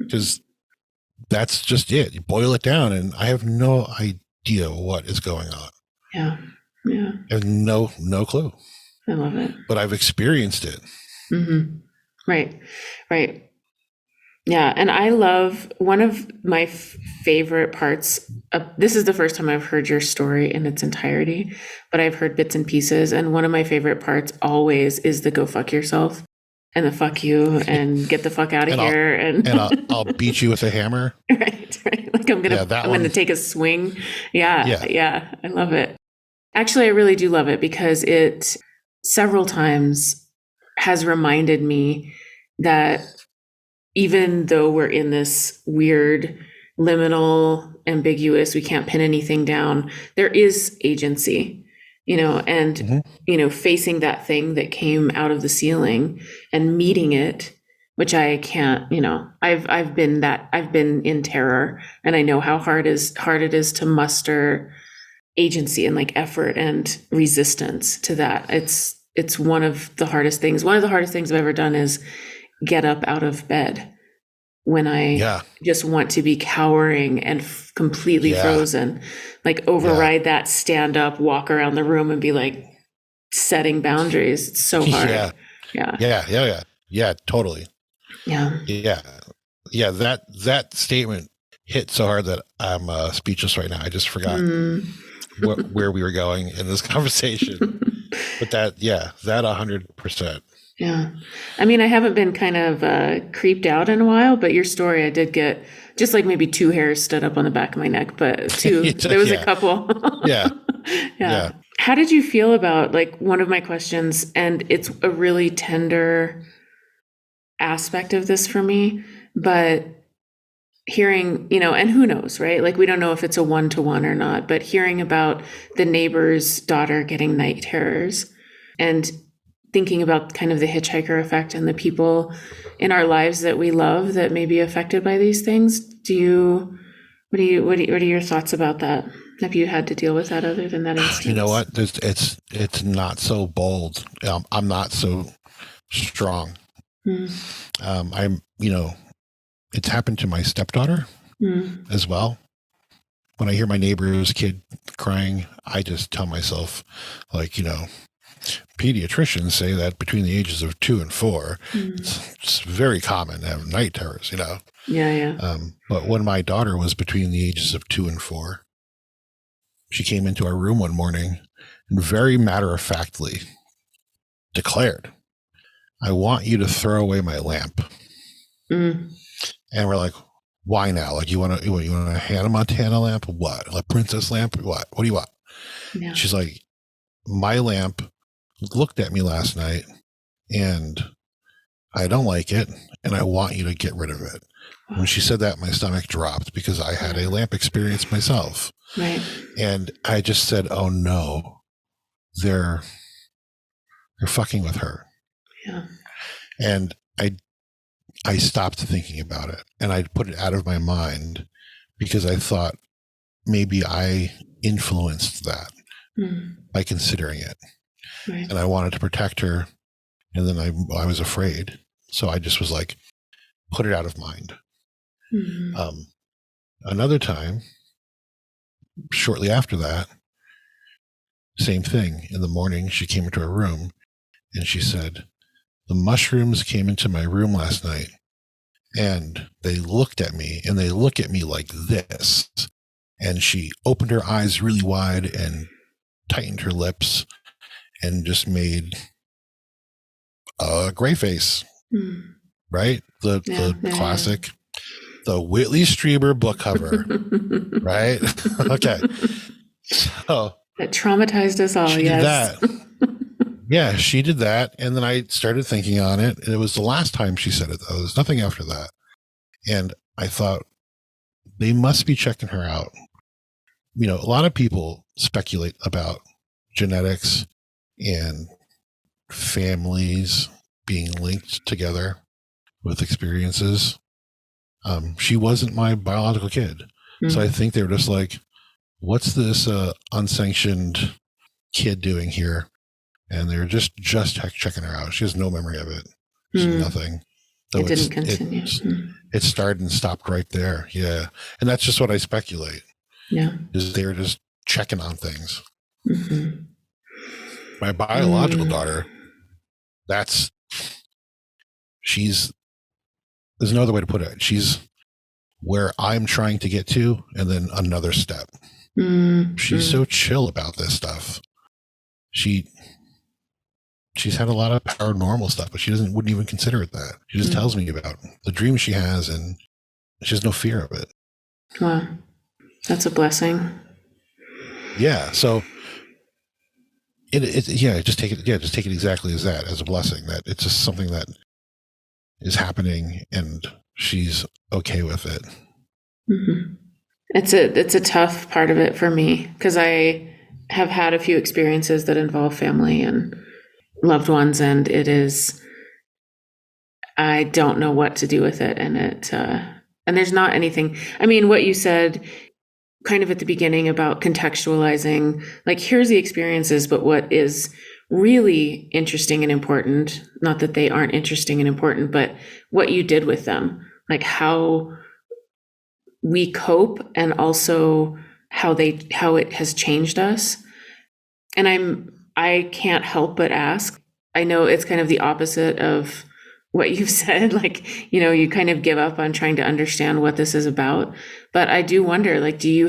Speaker 2: because that's just it. You boil it down and I have no idea what is going on.
Speaker 1: Yeah.
Speaker 2: I have no clue.
Speaker 1: I love it.
Speaker 2: But I've experienced it.
Speaker 1: Right. Yeah. And I love one of my favorite parts this is the first time I've heard your story in its entirety, but I've heard bits and pieces. And one of my favorite parts always is the go fuck yourself and the fuck you and get the fuck out of here. And
Speaker 2: I'll beat you with a hammer.
Speaker 1: Right. Like I'm going to take a swing. Yeah. I love it. Actually, I really do love it because it several times has reminded me that even though we're in this weird, liminal, ambiguous, we can't pin anything down, there is agency, and, facing that thing that came out of the ceiling and meeting it, which I can't, I've been in terror, and I know how hard it is to muster agency and like effort and resistance to that. It's one of the hardest things. One of the hardest things I've ever done is get up out of bed when I just want to be cowering and completely frozen, like override that, stand up, walk around the room and be like setting boundaries. It's so hard. Yeah, totally. Yeah. That statement hit so hard that I'm speechless right now. I just forgot where we were going in this conversation. But that 100%. Yeah. I mean, I haven't been kind of creeped out in a while, but your story, I did get just like maybe 2 hairs stood up on the back of my neck, but there was a couple. Yeah. How did you feel about, like, one of my questions, and it's a really tender aspect of this for me, but hearing, and who knows, right? Like, we don't know if it's a 1-to-1 or not, but hearing about the neighbor's daughter getting night terrors and thinking about kind of the hitchhiker effect and the people in our lives that we love that may be affected by these things. What are your thoughts about that? Have you had to deal with that other than that instance?
Speaker 2: You know what? It's not so bold. I'm not so strong. I'm, it's happened to my stepdaughter as well. When I hear my neighbor's kid crying, I just tell myself, like, pediatricians say that between the ages of 2 and 4, it's very common to have night terrors, you know?
Speaker 1: Yeah.
Speaker 2: But when my daughter was between the ages of 2 and 4, she came into our room one morning and very matter-of-factly declared, "I want you to throw away my lamp." And we're like, "Why now? Like, you want a Hannah Montana lamp? What? A princess lamp? What do you want?"
Speaker 1: Yeah.
Speaker 2: She's like, "My lamp looked at me last night and I don't like it and I want you to get rid of it." When she said that, my stomach dropped because I had a lamp experience myself.
Speaker 1: Right.
Speaker 2: And I just said, "Oh no, they're fucking with her."
Speaker 1: Yeah.
Speaker 2: And I stopped thinking about it and I put it out of my mind because I thought maybe I influenced that by considering it.
Speaker 1: Right.
Speaker 2: And I wanted to protect her. And then I was afraid. So I just was like, put it out of mind. Another time, shortly after that, same thing. In the morning, she came into her room and she said, "The mushrooms came into my room last night and they looked at me and they look at me like this." And she opened her eyes really wide and tightened her lips and just made a gray face, right? The classic, the Whitley Strieber book cover, right? Okay. So
Speaker 1: that traumatized us all.
Speaker 2: She
Speaker 1: did
Speaker 2: that. Yeah, she did that. And then I started thinking on it. And it was the last time she said it, though. There's nothing after that. And I thought, they must be checking her out. You know, a lot of people speculate about genetics and families being linked together with experiences. She wasn't my biological kid. So I think they were just like, what's this unsanctioned kid doing here? And they're just checking her out. She has no memory of it. There's nothing. So
Speaker 1: it didn't continue.
Speaker 2: It started and stopped right there. Yeah. And that's just what I speculate.
Speaker 1: Yeah.
Speaker 2: Is they were just checking on things. My biological daughter, there's no other way to put it. She's where I'm trying to get to, and then another step. She's so chill about this stuff. She's had a lot of paranormal stuff, but she wouldn't even consider it that. She just tells me about the dreams she has, and she has no fear of it.
Speaker 1: Wow. That's a blessing.
Speaker 2: Yeah. So just take it exactly as that, as a blessing, that it's just something that is happening and she's okay with it.
Speaker 1: It's a tough part of it for me because I have had a few experiences that involve family and loved ones, and I don't know what to do with it. And and there's not anything, I mean, what you said kind of at the beginning about contextualizing, like, here's the experiences, but what is really interesting and important, not that they aren't interesting and important, but what you did with them, like how we cope and also how it has changed us. And I can't help but ask, I know it's kind of the opposite of what you've said, like, you know, you kind of give up on trying to understand what this is about. But I do wonder, like, do you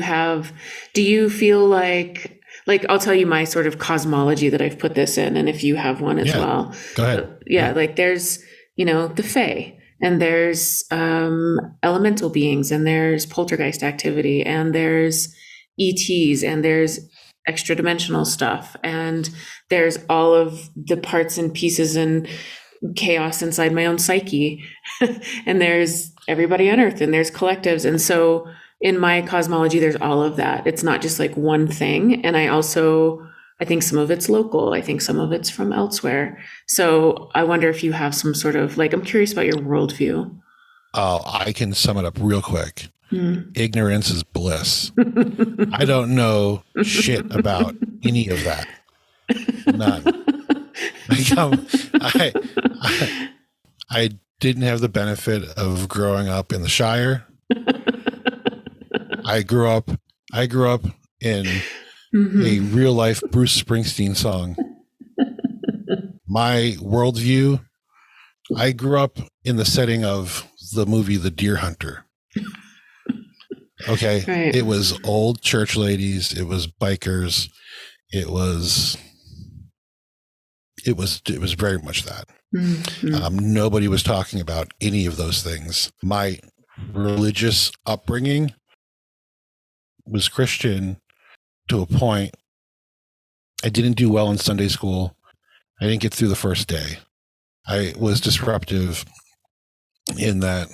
Speaker 1: feel like I'll tell you my sort of cosmology that I've put this in, and if you have one as well.
Speaker 2: Go ahead.
Speaker 1: Yeah, like there's, you know, the Fae, and there's elemental beings, and there's poltergeist activity, and there's ETs, and there's extra dimensional stuff, and there's all of the parts and pieces and chaos inside my own psyche. And there's everybody on Earth, and there's collectives. And so in my cosmology, there's all of that. It's not just like one thing. And I think some of it's local. I think some of it's from elsewhere. So I wonder if you have some sort of, like, I'm curious about your worldview.
Speaker 2: Oh, I can sum it up real quick. Ignorance is bliss. I don't know shit about any of that. None. I didn't have the benefit of growing up in the Shire. I grew up in a real life Bruce Springsteen song. my worldview, I grew up in the setting of the movie The Deer Hunter. Okay.
Speaker 1: Right.
Speaker 2: It was old church ladies. It was bikers. It was very much that. Mm-hmm. Nobody was talking about any of those things. My religious upbringing was Christian to a point. I didn't do well in Sunday school. I didn't get through the first day. I was disruptive in that,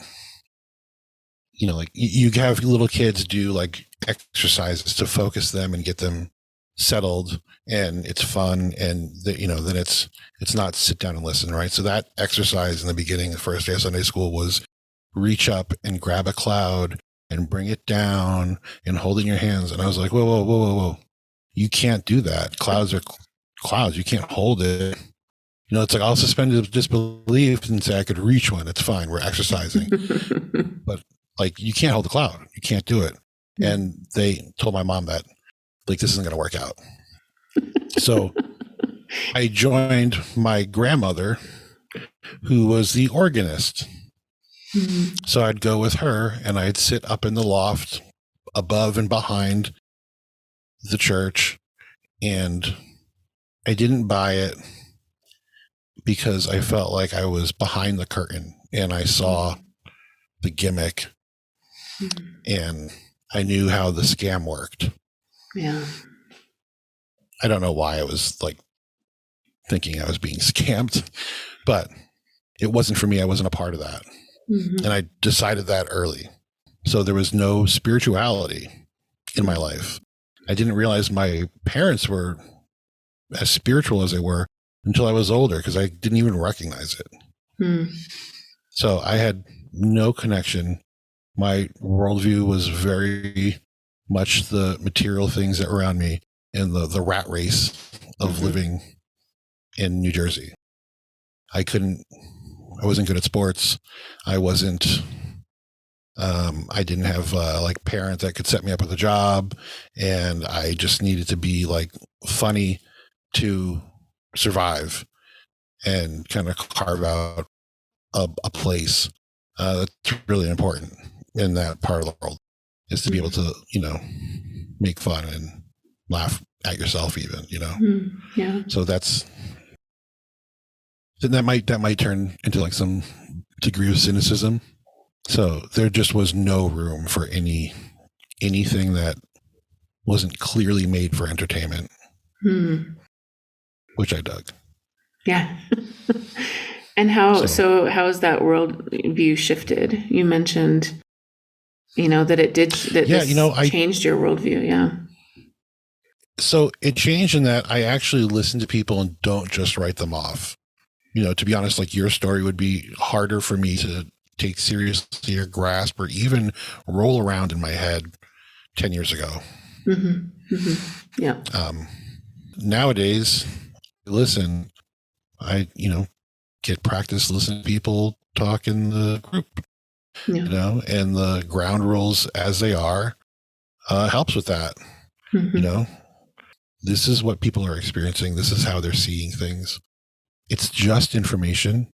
Speaker 2: you know, like you have little kids do like exercises to focus them and get them settled, and it's fun, and then it's not sit down and listen, right? So that exercise in the beginning, the first day of Sunday school, was reach up and grab a cloud and bring it down and hold it in your hands. And I was like, whoa. You can't do that. Clouds are clouds. You can't hold it. You know, it's like I'll suspend disbelief and say I could reach one. It's fine. We're exercising. But like, you can't hold the cloud. You can't do it. And they told my mom that, like, this isn't going to work out. So I joined my grandmother, who was the organist. Mm-hmm. So I'd go with her and I'd sit up in the loft above and behind the church. And I didn't buy it because I felt like I was behind the curtain and I saw the gimmick. Mm-hmm. And I knew how the scam worked.
Speaker 1: Yeah.
Speaker 2: I don't know why I was like thinking I was being scammed, but it wasn't for me. I wasn't a part of that. Mm-hmm. And I decided that early. So there was no spirituality in my life. I didn't realize my parents were as spiritual as they were until I was older, because I didn't even recognize it. Mm. So I had no connection. My worldview was very much the material things that were around me and the rat race of mm-hmm. living in New Jersey. I wasn't good at sports. I didn't have like parents that could set me up with a job, and I just needed to be like funny to survive and kind of carve out a place. That's really important in that part of the world, is to be able to, make fun and laugh at yourself even,
Speaker 1: Yeah.
Speaker 2: So that might turn into like some degree of cynicism. So there just was no room for anything that wasn't clearly made for entertainment, which I dug.
Speaker 1: Yeah. And how has that worldview shifted? You mentioned, that it did, changed your worldview. Yeah.
Speaker 2: So it changed in that I actually listen to people and don't just write them off. To be honest, like your story would be harder for me to take seriously or grasp or even roll around in my head 10 years ago. Mm-hmm. Mm-hmm. Yeah. Nowadays, listen, I, get practice listening to people talk in the group, and the ground rules as they are, helps with that. Mm-hmm. This is what people are experiencing. This is how they're seeing things. It's just information.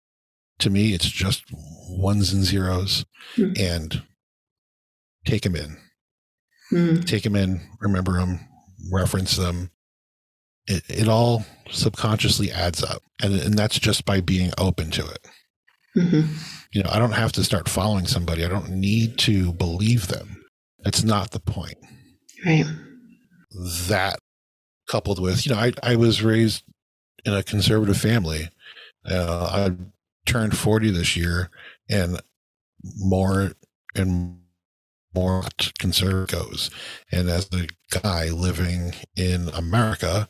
Speaker 2: To me, it's just ones and zeros, and take them in. Take them in, remember them, reference them. It all subconsciously adds up. And that's just by being open to it. Mm-hmm. I don't have to start following somebody. I don't need to believe them. That's not the point.
Speaker 1: Right.
Speaker 2: That coupled with, I was raised in a conservative family. I turned 40 this year, and more conservative goes. And as a guy living in America,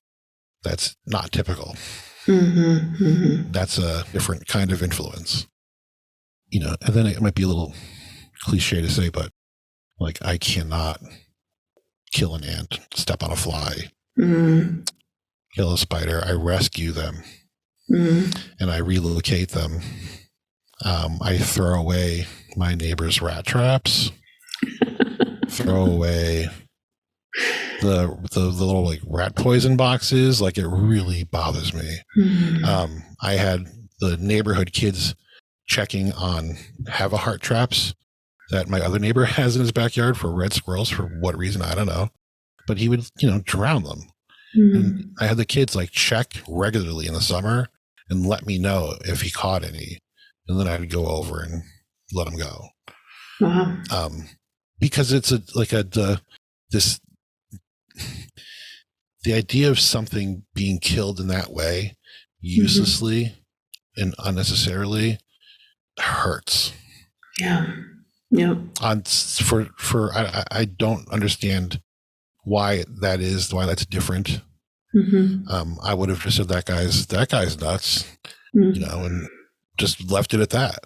Speaker 2: that's not typical. Mm-hmm, mm-hmm. That's a different kind of influence. And then it might be a little cliche to say, but like, I cannot kill an ant, step on a fly, kill a spider. I rescue them. And I relocate them. I throw away my neighbor's rat traps, throw away the little like rat poison boxes, like it really bothers me. I had the neighborhood kids checking on have-a-heart traps that my other neighbor has in his backyard for red squirrels for what reason, I don't know. But he would, drown them. And I had the kids like check regularly in the summer and let me know if he caught any. And then I'd go over and let him go.
Speaker 1: Wow.
Speaker 2: Because it's the idea of something being killed in that way, uselessly and unnecessarily, hurts.
Speaker 1: Yeah. Yep.
Speaker 2: I don't understand why that's different. I would have just said that guy's nuts, and just left it at that.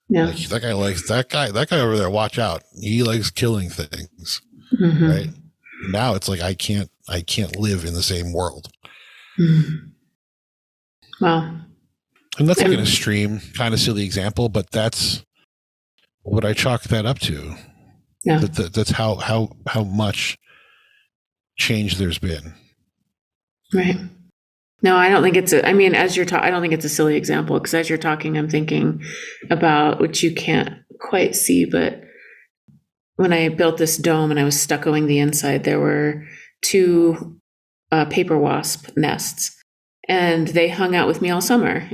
Speaker 1: Yeah.
Speaker 2: Like, that guy over there, watch out. He likes killing things. Right. Now it's like, I can't live in the same world.
Speaker 1: Wow.
Speaker 2: And that's like an extreme kind of silly example, but that's what I chalk that up to.
Speaker 1: Yeah.
Speaker 2: That's how much change there's been.
Speaker 1: Right. No, I don't think it's I don't think it's a silly example, because as you're talking, I'm thinking about, which you can't quite see, but when I built this dome and I was stuccoing the inside, there were 2 paper wasp nests, and they hung out with me all summer,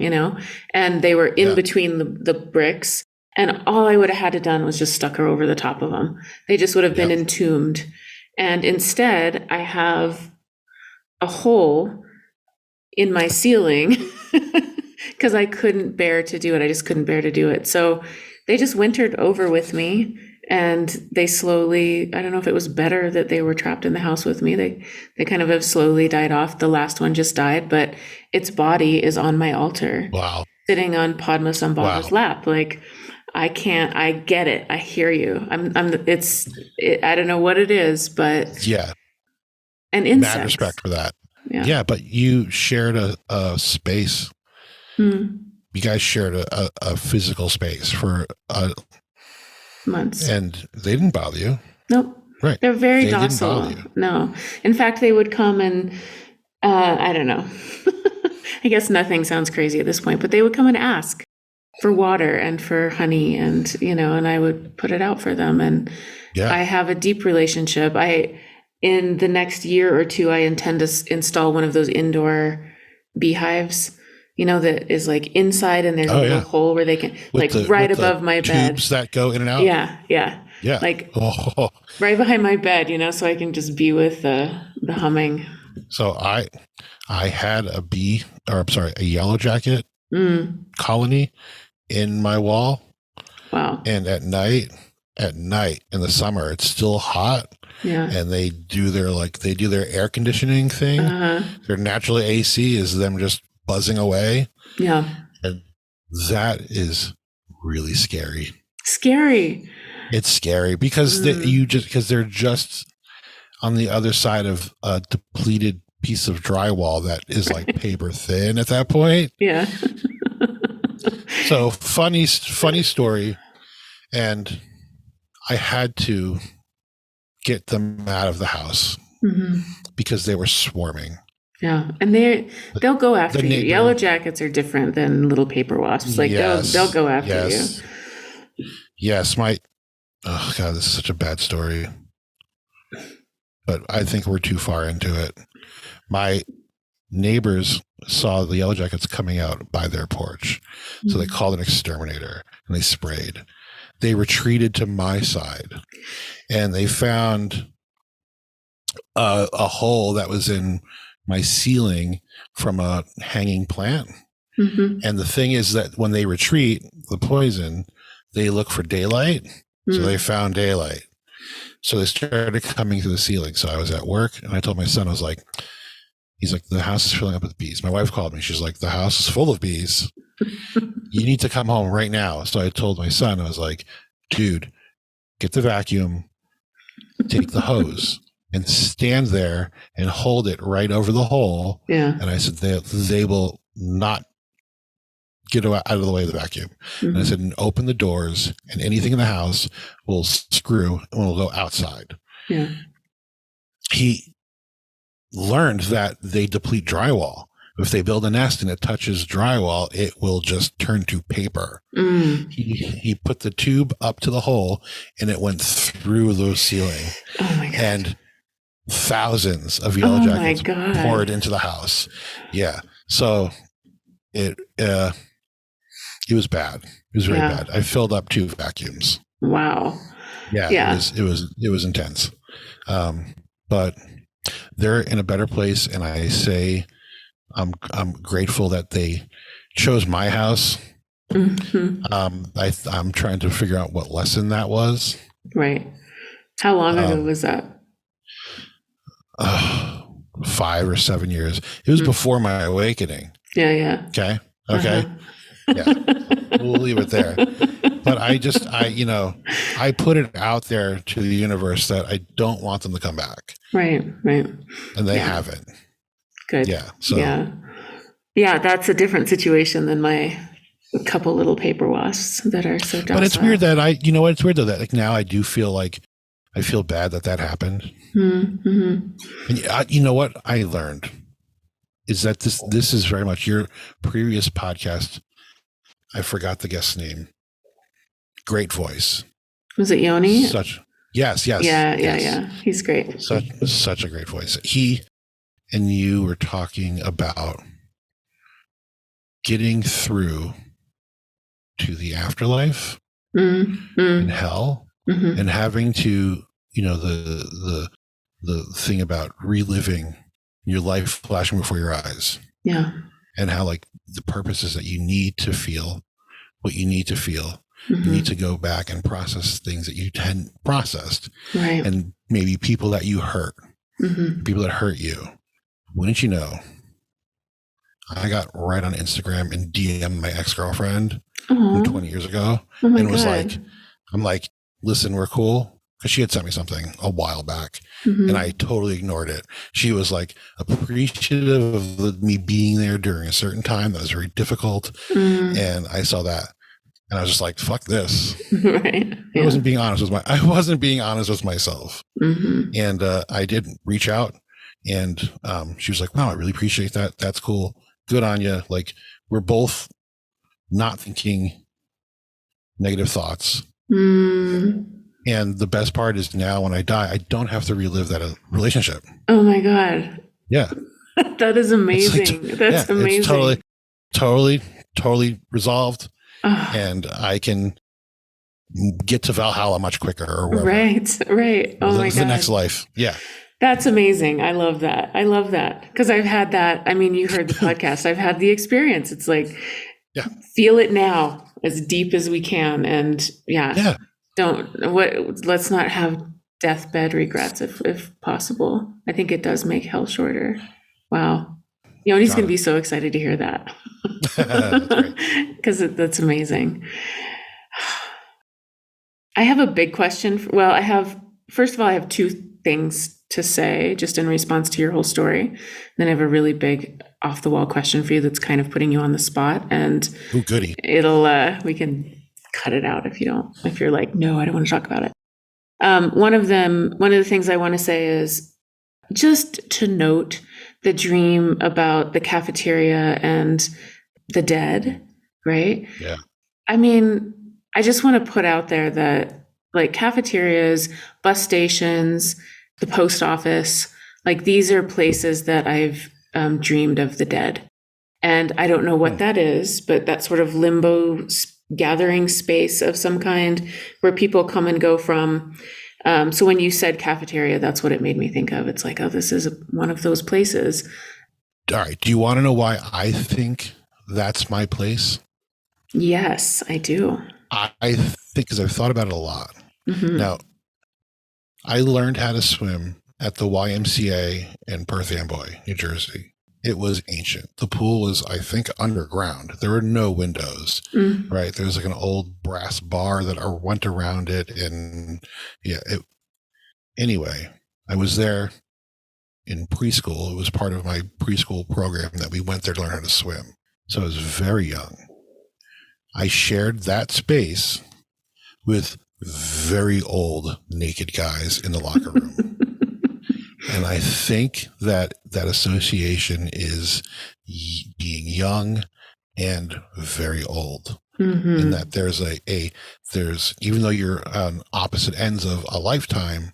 Speaker 1: and they were in between the bricks, and all I would have had to done was just stucco over the top of them. They just would have been entombed. And instead, I have a hole in my ceiling because I couldn't bear to do it. I just couldn't bear to do it. So they just wintered over with me, and they slowly, I don't know if it was better that they were trapped in the house with me. They kind of have slowly died off. The last one just died, but its body is on my altar.
Speaker 2: Wow.
Speaker 1: Sitting on Padmasambhava's lap. Like, I get it. I hear you. I don't know what it is, but
Speaker 2: yeah.
Speaker 1: And insects.
Speaker 2: Mad respect for that.
Speaker 1: Yeah.
Speaker 2: But you shared a space. You guys shared a physical space for
Speaker 1: months.
Speaker 2: And they didn't bother you.
Speaker 1: Nope.
Speaker 2: Right.
Speaker 1: They're very
Speaker 2: they
Speaker 1: docile.
Speaker 2: Didn't bother you.
Speaker 1: No. In fact, they would come and, I don't know. I guess nothing sounds crazy at this point, but they would come and ask for water and for honey, and, and I would put it out for them. And I have a deep relationship. In the next year or 2, I intend to install one of those indoor beehives, that is like inside, and there's a little hole where they can, right above my bed.
Speaker 2: Tubes that go in and out.
Speaker 1: Yeah. Like right behind my bed, so I can just be with the humming. So
Speaker 2: I had a yellow jacket colony in my wall.
Speaker 1: Wow.
Speaker 2: And at night in the summer, it's still hot.
Speaker 1: Yeah.
Speaker 2: And they do their air conditioning thing. Their natural AC is them just buzzing away.
Speaker 1: Yeah.
Speaker 2: And that is really scary.
Speaker 1: Scary.
Speaker 2: It's scary because they're just on the other side of a depleted piece of drywall that is like paper thin at that point.
Speaker 1: Yeah.
Speaker 2: So funny story. And I had to get them out of the house because they were swarming.
Speaker 1: Yeah. And they'll go after you. Yellow jackets are different than little paper wasps. Like they'll go after you.
Speaker 2: Yes. Oh God, this is such a bad story. But I think we're too far into it. My neighbors saw the yellow jackets coming out by their porch. So they called an exterminator and they sprayed. They retreated to my side and they found a hole that was in my ceiling from a hanging plant. And the thing is that when they retreat, the poison, they look for daylight. So they found daylight. So they started coming through the ceiling. So I was at work and I told my son, he's like, the house is filling up with bees. My wife called me. She's like, the house is full of bees. You need to come home right now. So I told my son, I was like, dude, get the vacuum, take the hose and stand there and hold it right over the hole. Yeah. And I said, they will not get out of the way of the vacuum. And I said, and open the doors and anything in the house will screw and will go outside.
Speaker 1: Yeah.
Speaker 2: He learned that they deplete drywall. If they build a nest and it touches drywall, it will just turn to paper. He put the tube up to the hole and it went through the ceiling.
Speaker 1: Oh my God.
Speaker 2: And thousands of yellow jackets poured into the house. Yeah. So it was bad. It was very bad. I filled up 2 vacuums.
Speaker 1: Wow.
Speaker 2: Yeah. It was intense. But they're in a better place. And I say, I'm grateful that they chose my house. I'm trying to figure out what lesson that was.
Speaker 1: Right. How long ago was that?
Speaker 2: 5 or 7 years. It was before my awakening.
Speaker 1: Yeah.
Speaker 2: Okay. Yeah. We'll leave it there. But I put it out there to the universe that I don't want them to come back.
Speaker 1: Right.
Speaker 2: And they haven't.
Speaker 1: Good.
Speaker 2: Yeah. So
Speaker 1: yeah, that's a different situation than my couple little paper wasps that are so docile.
Speaker 2: But it's weird that it's weird though that like now I do feel like I feel bad that happened. And you know what I learned is that this is very much your previous podcast. I forgot the guest's name. Great voice.
Speaker 1: Was it Yoni?
Speaker 2: Yes.
Speaker 1: Yeah. He's great.
Speaker 2: Such a great voice. He and you were talking about getting through to the afterlife and hell and having to, the thing about reliving your life flashing before your eyes.
Speaker 1: Yeah.
Speaker 2: And how like the purpose is that you need to feel what you need to feel. You need to go back and process things that you hadn't processed.
Speaker 1: Right.
Speaker 2: And maybe people that you hurt, people that hurt you. Wouldn't you know, I got right on Instagram and DM'd my ex-girlfriend from 20 years ago and was like, I'm like, listen, we're cool. Because she had sent me something a while back and I totally ignored it. She was like appreciative of me being there during a certain time that was very difficult. And I saw that and I was just like, fuck this.
Speaker 1: Right. Yeah.
Speaker 2: I wasn't being honest with myself. And I did reach out and she was like, wow, I really appreciate that. That's cool. Good on you. Like we're both not thinking negative thoughts. And the best part is now when I die, I don't have to relive that relationship.
Speaker 1: Oh my God.
Speaker 2: Yeah.
Speaker 1: That is amazing. That's amazing.
Speaker 2: It's totally resolved. And I can get to Valhalla much quicker or wherever.
Speaker 1: Right. Oh my God.
Speaker 2: The next life. Yeah.
Speaker 1: That's amazing. I love that. Because I've had that. I mean, you heard the podcast. I've had the experience. It's like, feel it now as deep as we can. And let's not have deathbed regrets if possible. I think it does make hell shorter. Wow. Yoni's going to be so excited to hear that. Because that's amazing. I have a big question. First of all, I have 2 things to say just in response to your whole story. Then I have a really big off the wall question for you that's kind of putting you on the spot. And
Speaker 2: goody.
Speaker 1: We can cut it out if you're like, no, I don't want to talk about it. One of the things I want to say is just to note the dream about the cafeteria and the dead, right?
Speaker 2: Yeah.
Speaker 1: I mean, I just want to put out there that like cafeterias, bus stations, the post office, like these are places that I've dreamed of the dead. And I don't know what that is, but that sort of limbo gathering space of some kind where people come and go from. So when you said cafeteria, that's what it made me think of. It's like, oh, this is one of those places.
Speaker 2: All right. Do you want to know why I think that's my place?
Speaker 1: Yes, I do.
Speaker 2: I think because I've thought about it a lot. Now, I learned how to swim at the YMCA in Perth Amboy, New Jersey. It was ancient. The pool was, I think, underground. There were no windows, right? There was like an old brass bar that went around it. And anyway, I was there in preschool. It was part of my preschool program that we went there to learn how to swim. So I was very young. I shared that space with very old naked guys in the locker room. And I think that that association is being young and very old. And that there's there's, even though you're on opposite ends of a lifetime,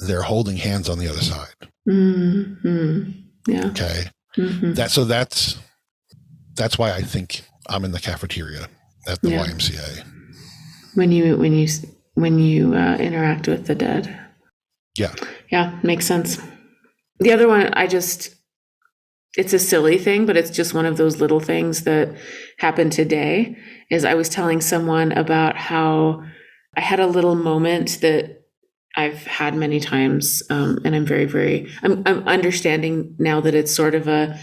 Speaker 2: they're holding hands on the other side.
Speaker 1: Yeah.
Speaker 2: Okay. That's why I think I'm in the cafeteria at the YMCA. When
Speaker 1: you interact with the dead. Yeah, makes sense. The other one, it's a silly thing, but it's just one of those little things that happened today, is I was telling someone about how I had a little moment that I've had many times. And I'm understanding now that it's sort of a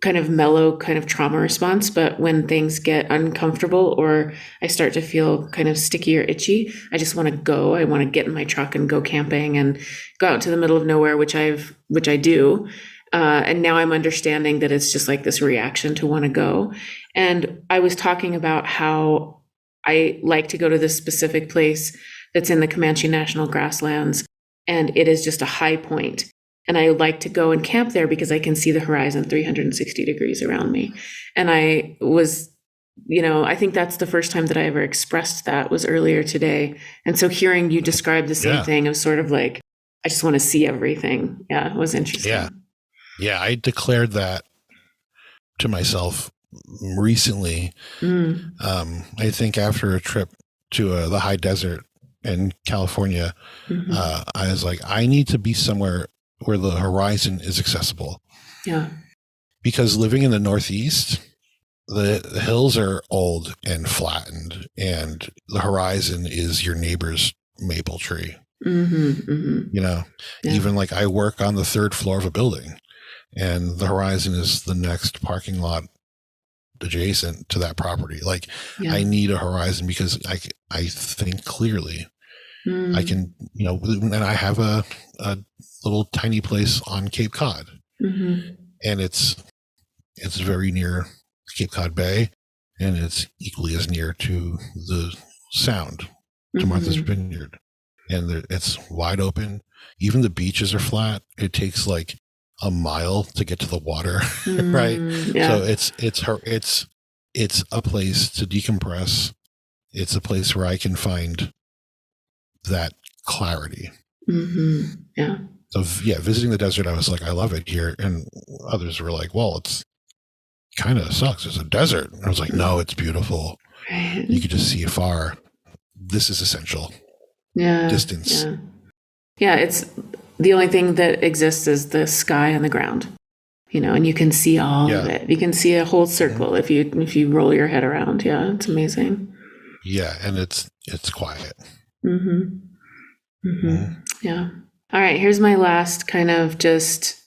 Speaker 1: kind of mellow kind of trauma response. But when things get uncomfortable or I start to feel kind of sticky or itchy, I just want to go. I want to get in my truck and go camping and go out into the middle of nowhere, which I do. And now I'm understanding that it's just like this reaction to want to go. And I was talking about how I like to go to this specific place that's in the Comanche National Grasslands, and it is just a high point. And I like to go and camp there because I can see the horizon 360 degrees around me. And I was, I think that's the first time that I ever expressed that, was earlier today. And so hearing you describe the same thing of sort of like, I just want to see everything. Yeah, it was interesting.
Speaker 2: Yeah, I declared that to myself recently. I think after a trip to the high desert in California, I was like, I need to be somewhere where the horizon is accessible.
Speaker 1: Yeah.
Speaker 2: Because living in the Northeast, the hills are old and flattened, and the horizon is your neighbor's maple tree. Even like I work on the third floor of a building, and the horizon is the next parking lot adjacent to that property. Like I need a horizon because I think clearly. I can, and I have a little tiny place on Cape Cod, and it's very near Cape Cod Bay, and it's equally as near to the Sound, to Martha's Vineyard, and it's wide open. Even the beaches are flat. It takes like a mile to get to the water, right? So it's a place to decompress. It's a place where I can find that clarity. So visiting the desert, I was like, I love it here. And others were like, well, it's kind of sucks. It's a desert. And I was like, no, it's beautiful.
Speaker 1: Right.
Speaker 2: You could just see afar. This is essential. Distance.
Speaker 1: Yeah. It's the only thing that exists is the sky and the ground, and you can see all of it. You can see a whole circle if you roll your head around. Yeah. It's amazing.
Speaker 2: Yeah. And it's quiet.
Speaker 1: Yeah. All right. Here's my last kind of just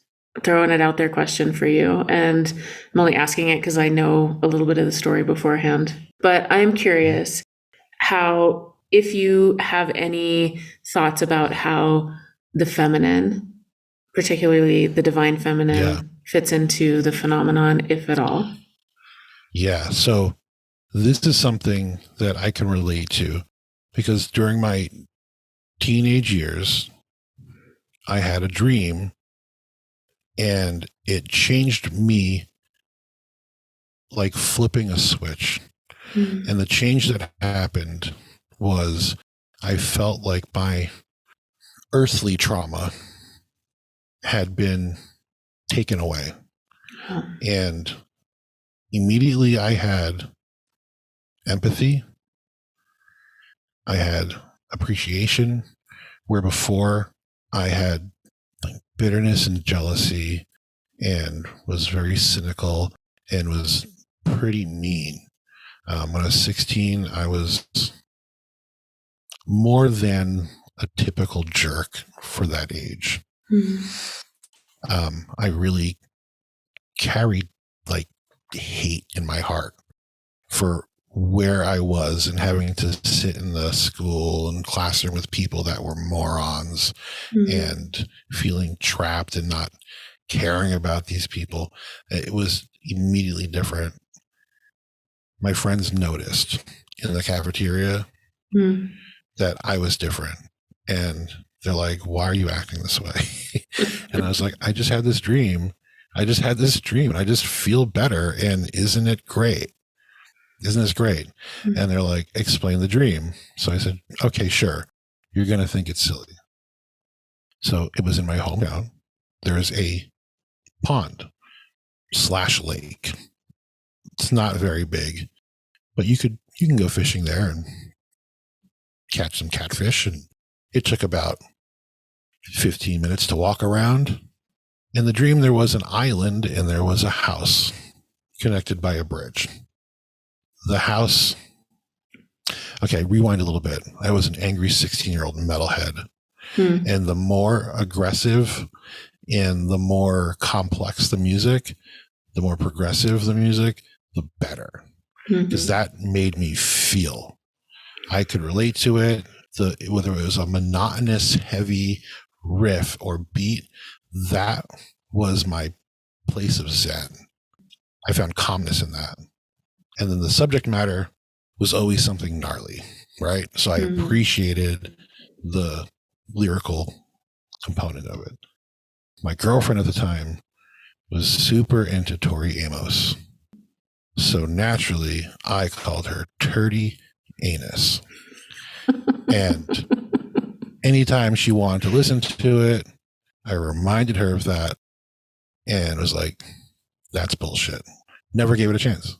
Speaker 1: throwing it out there question for you. And I'm only asking it because I know a little bit of the story beforehand. But I'm curious how, if you have any thoughts about how the feminine, particularly the divine feminine, fits into the phenomenon, if at all.
Speaker 2: Yeah. So this is something that I can relate to, because during my teenage years, I had a dream, and it changed me like flipping a switch. And the change that happened was I felt like my earthly trauma had been taken away. And immediately I had empathy. I had appreciation, where before I had like bitterness and jealousy and was very cynical and was pretty mean. When I was 16, I was more than a typical jerk for that age. I really carried like hate in my heart for where I was and having to sit in the school and classroom with people that were morons and feeling trapped and not caring about these people. It was immediately different. My friends noticed in the cafeteria that I was different, and they're like, why are you acting this way? And I was like, I just had this dream. I just had this dream and I just feel better. And isn't it great? Isn't this great? Mm-hmm. And they're like, explain the dream. So I said, okay, sure. You're going to think it's silly. So it was in my hometown. There is a pond/lake. It's not very big, but you can go fishing there and catch some catfish. And it took about 15 minutes to walk around. In the dream, there was an island and there was a house connected by a bridge. The house, okay, rewind a little bit. I was an angry 16-year-old metalhead. And the more aggressive and the more complex the music, the more progressive the music, the better. Because that made me feel. I could relate to it. Whether it was a monotonous, heavy riff or beat, that was my place of zen. I found calmness in that. And then the subject matter was always something gnarly, right? So I appreciated the lyrical component of it. My girlfriend at the time was super into Tori Amos. So naturally, I called her Turdy Anus. And anytime she wanted to listen to it, I reminded her of that and was like, that's bullshit. Never gave it a chance.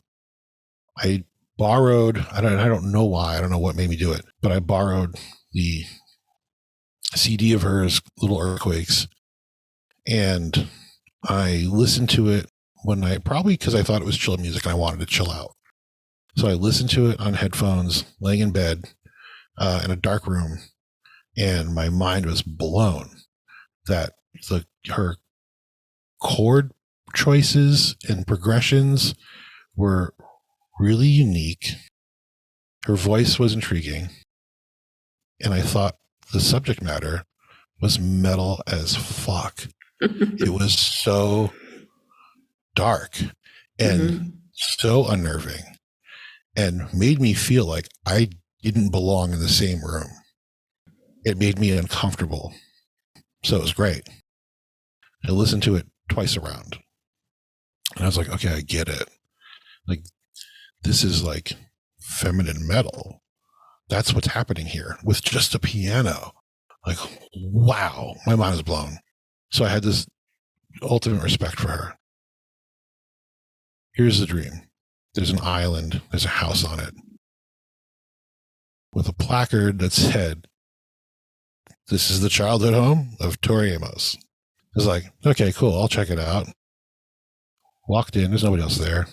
Speaker 2: I borrowed, I don't know why, I don't know what made me do it, but I borrowed the CD of hers, Little Earthquakes, and I listened to it one night, probably because I thought it was chill music and I wanted to chill out. So I listened to it on headphones, laying in bed in a dark room, and my mind was blown that her chord choices and progressions were really unique. Her voice was intriguing, and I thought the subject matter was metal as fuck. It was so dark and so unnerving and made me feel like I didn't belong in the same room. It made me uncomfortable. So it was great. I listened to it twice around. And I was like, okay, I get it. Like, this is like feminine metal. That's what's happening here with just a piano. Like, wow, my mind was blown. So I had this ultimate respect for her. Here's the dream. There's an island. There's a house on it with a placard that said, this is the childhood home of Tori Amos. I was like, okay, cool. I'll check it out. Walked in. There's nobody else there.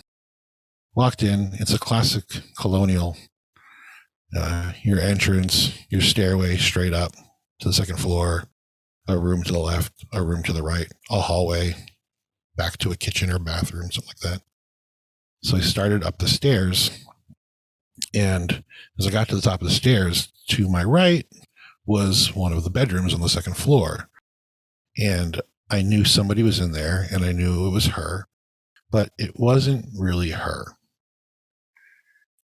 Speaker 2: Walked in. It's a classic colonial. Your entrance, your stairway straight up to the second floor, a room to the left, a room to the right, a hallway, back to a kitchen or bathroom, something like that. So I started up the stairs, and as I got to the top of the stairs, to my right was one of the bedrooms on the second floor. And I knew somebody was in there, and I knew it was her, but it wasn't really her.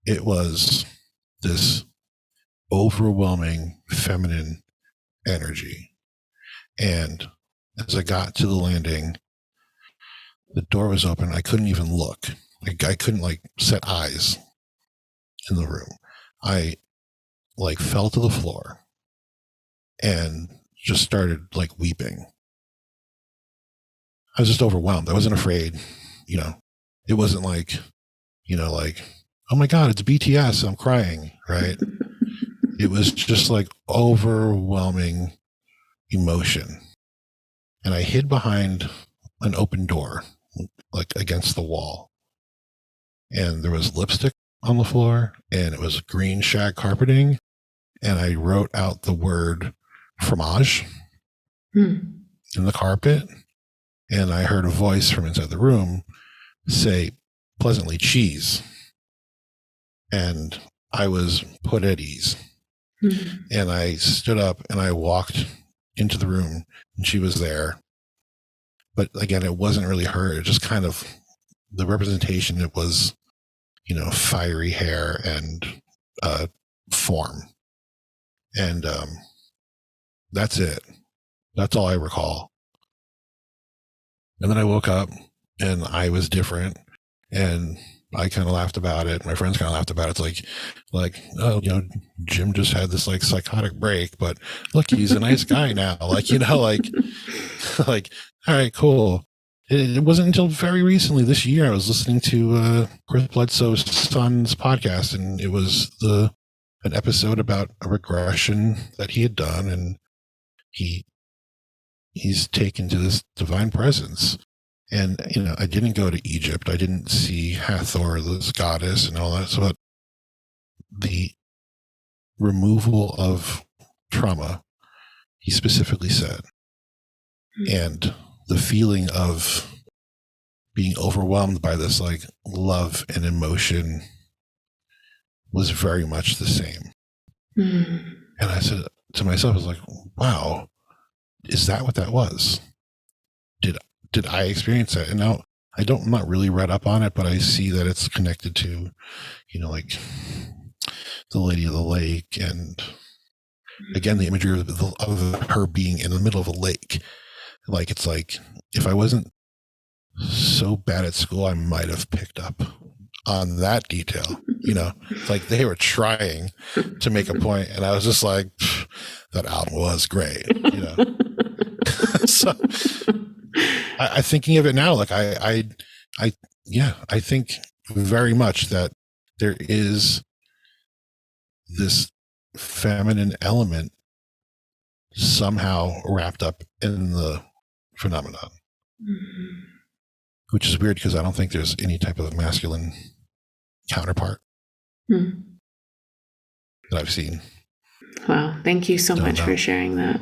Speaker 2: It was this overwhelming feminine energy. And as I got to the landing, the door was open. I couldn't even look. I couldn't set eyes in the room. I fell to the floor and just started weeping. I was just overwhelmed. I wasn't afraid, it wasn't oh my God, it's BTS. I'm crying, right? It was just overwhelming emotion. And I hid behind an open door, against the wall. And there was lipstick on the floor, and it was green shag carpeting. And I wrote out the word fromage in the carpet. And I heard a voice from inside the room say pleasantly cheese. And I was put at ease. And I stood up and I walked into the room, and she was there. But again, it wasn't really her. It just kind of the representation. It was, fiery hair and form. And that's it. That's all I recall. And then I woke up and I was different, and I kind of laughed about it. My friends kind of laughed about it. It's like, oh, Jim just had this like psychotic break, but look, he's a nice guy now. Like, like, all right, cool. It wasn't until very recently this year I was listening to Chris Bledsoe's son's podcast, and it was an episode about a regression that he had done, and he's taken to this divine presence. And, I didn't go to Egypt. I didn't see Hathor, this goddess, and all that. So, but the removal of trauma, he specifically said, and the feeling of being overwhelmed by this like love and emotion was very much the same. And I said to myself, I was like, wow, is that what that was? Did I experience that? And now I'm not really read up on it, but I see that it's connected to, like the Lady of the Lake, and again, the imagery of her being in the middle of a lake. Like, it's like, if I wasn't so bad at school, I might have picked up on that detail. It's like they were trying to make a point, and I was just like, that album was great. So I thinking of it now, like I think very much that there is this feminine element somehow wrapped up in the phenomenon, which is weird because I don't think there's any type of masculine counterpart that I've seen.
Speaker 1: Wow. Thank you so much for sharing that.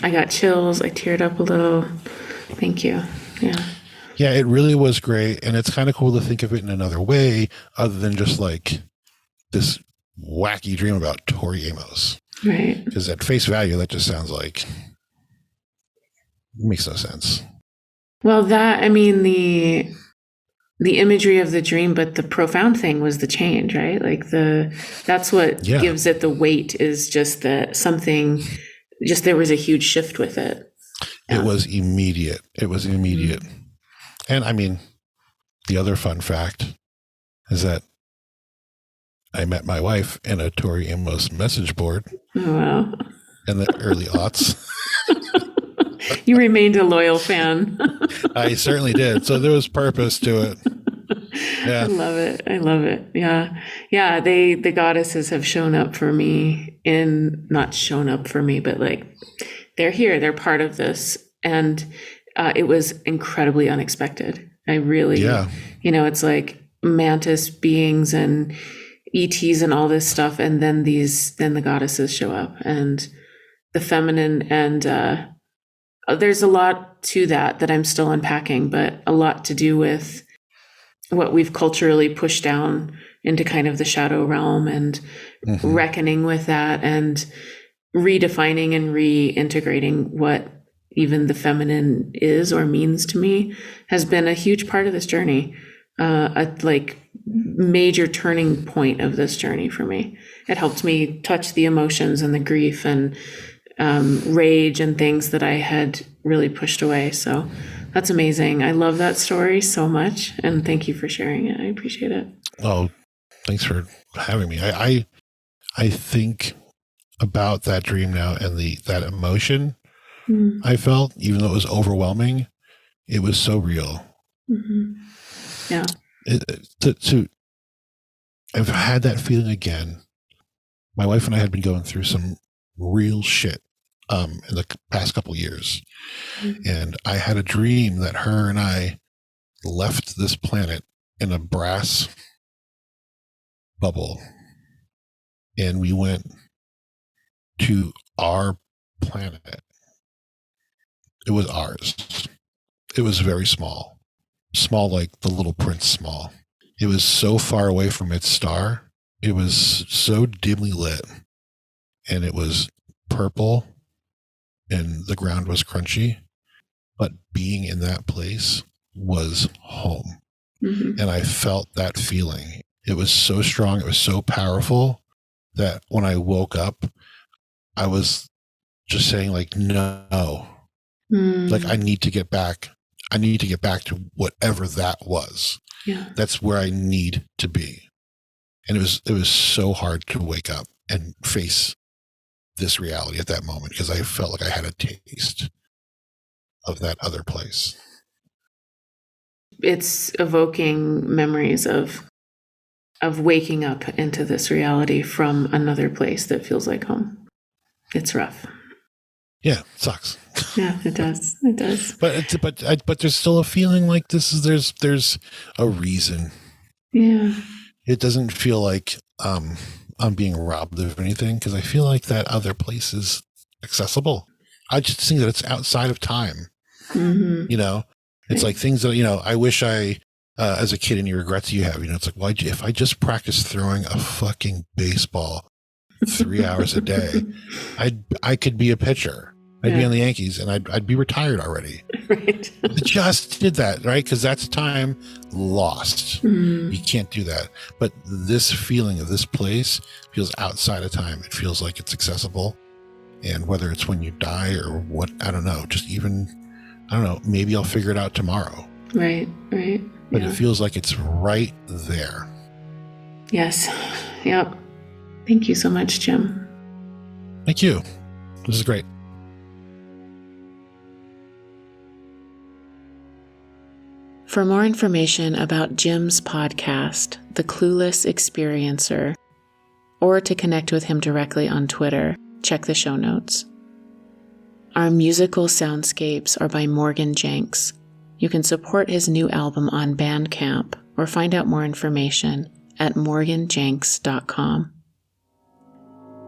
Speaker 1: I got chills. I teared up a little. Thank you. Yeah.
Speaker 2: Yeah, it really was great. And it's kind of cool to think of it in another way other than just like this wacky dream about Tori Amos.
Speaker 1: Right.
Speaker 2: Because at face value, that just sounds like, makes no sense.
Speaker 1: Well, the imagery of the dream, but the profound thing was the change, right? Like that's what gives it the weight, is just that something, just there was a huge shift with it.
Speaker 2: It was immediate. And I mean, the other fun fact is that I met my wife in a Tori Amos message board.
Speaker 1: Oh, wow.
Speaker 2: In the early aughts.
Speaker 1: You remained a loyal fan.
Speaker 2: I certainly did. So there was purpose to it. Yeah.
Speaker 1: I love it. Yeah. Yeah. The goddesses have shown up for me not shown up for me, but like they're here, they're part of this. And it was incredibly unexpected. I really, it's like mantis beings and ETs and all this stuff. And then the goddesses show up, and the feminine, and there's a lot to that I'm still unpacking, but a lot to do with what we've culturally pushed down into kind of the shadow realm, and reckoning with that, and redefining and reintegrating what even the feminine is or means to me has been a huge part of this journey. A like major turning point of this journey for me. It helped me touch the emotions and the grief and rage and things that I had really pushed away. So that's amazing. I love that story so much, and thank you for sharing it. I appreciate it.
Speaker 2: Oh, thanks for having me. I think about that dream now, and that emotion I felt, even though it was overwhelming, it was so real.
Speaker 1: Yeah.
Speaker 2: I've had that feeling again. My wife and I had been going through some real shit in the past couple of years. And I had a dream that her and I left this planet in a brass bubble, and we went to our planet. It was ours. It was very small like the Little Prince small. It was so far away from its star. It was so dimly lit, and it was purple, and the ground was crunchy, but being in that place was home. And I felt that feeling. It was so strong. It was so powerful that when I woke up, I was just saying like, no, like I need to get back. I need to get back to whatever that was.
Speaker 1: Yeah.
Speaker 2: That's where I need to be. And it was so hard to wake up and face this reality at that moment because I felt like I had a taste of that other place.
Speaker 1: It's evoking memories of waking up into this reality from another place that feels like home. It's rough.
Speaker 2: Yeah, it sucks.
Speaker 1: Yeah, it does. It does.
Speaker 2: But there's still a feeling like there's a reason.
Speaker 1: Yeah.
Speaker 2: It doesn't feel like I'm being robbed of anything because I feel like that other place is accessible. I just think that it's outside of time.
Speaker 1: Mm-hmm.
Speaker 2: You know, it's like things that, you know, I wish I, as a kid, any regrets you have, you know, it's like, well, if I just practiced throwing a fucking baseball 3 hours a day, I could be a pitcher. I'd be on the Yankees and I'd be retired already.
Speaker 1: Right.
Speaker 2: I just did that, right? Because that's time lost.
Speaker 1: Mm.
Speaker 2: You can't do that. But this feeling of this place feels outside of time. It feels like it's accessible. And whether it's when you die or what, I don't know. Just even, I don't know, maybe I'll figure it out tomorrow.
Speaker 1: Right.
Speaker 2: But it feels like it's right there.
Speaker 1: Yes. Yep. Thank you so much, Jim.
Speaker 2: Thank you. This is great.
Speaker 1: For more information about Jim's podcast, The Clueless Experiencer, or to connect with him directly on Twitter, check the show notes. Our musical soundscapes are by Morgan Jenks. You can support his new album on Bandcamp or find out more information at morganjenks.com.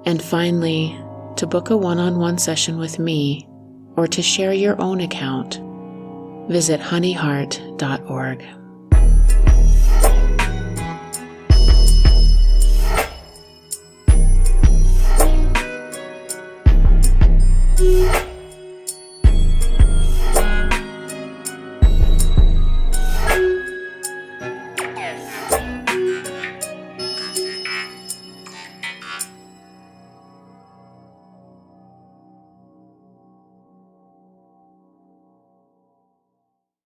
Speaker 1: And finally, to book a one-on-one session with me or to share your own account, visit honeyheart.org.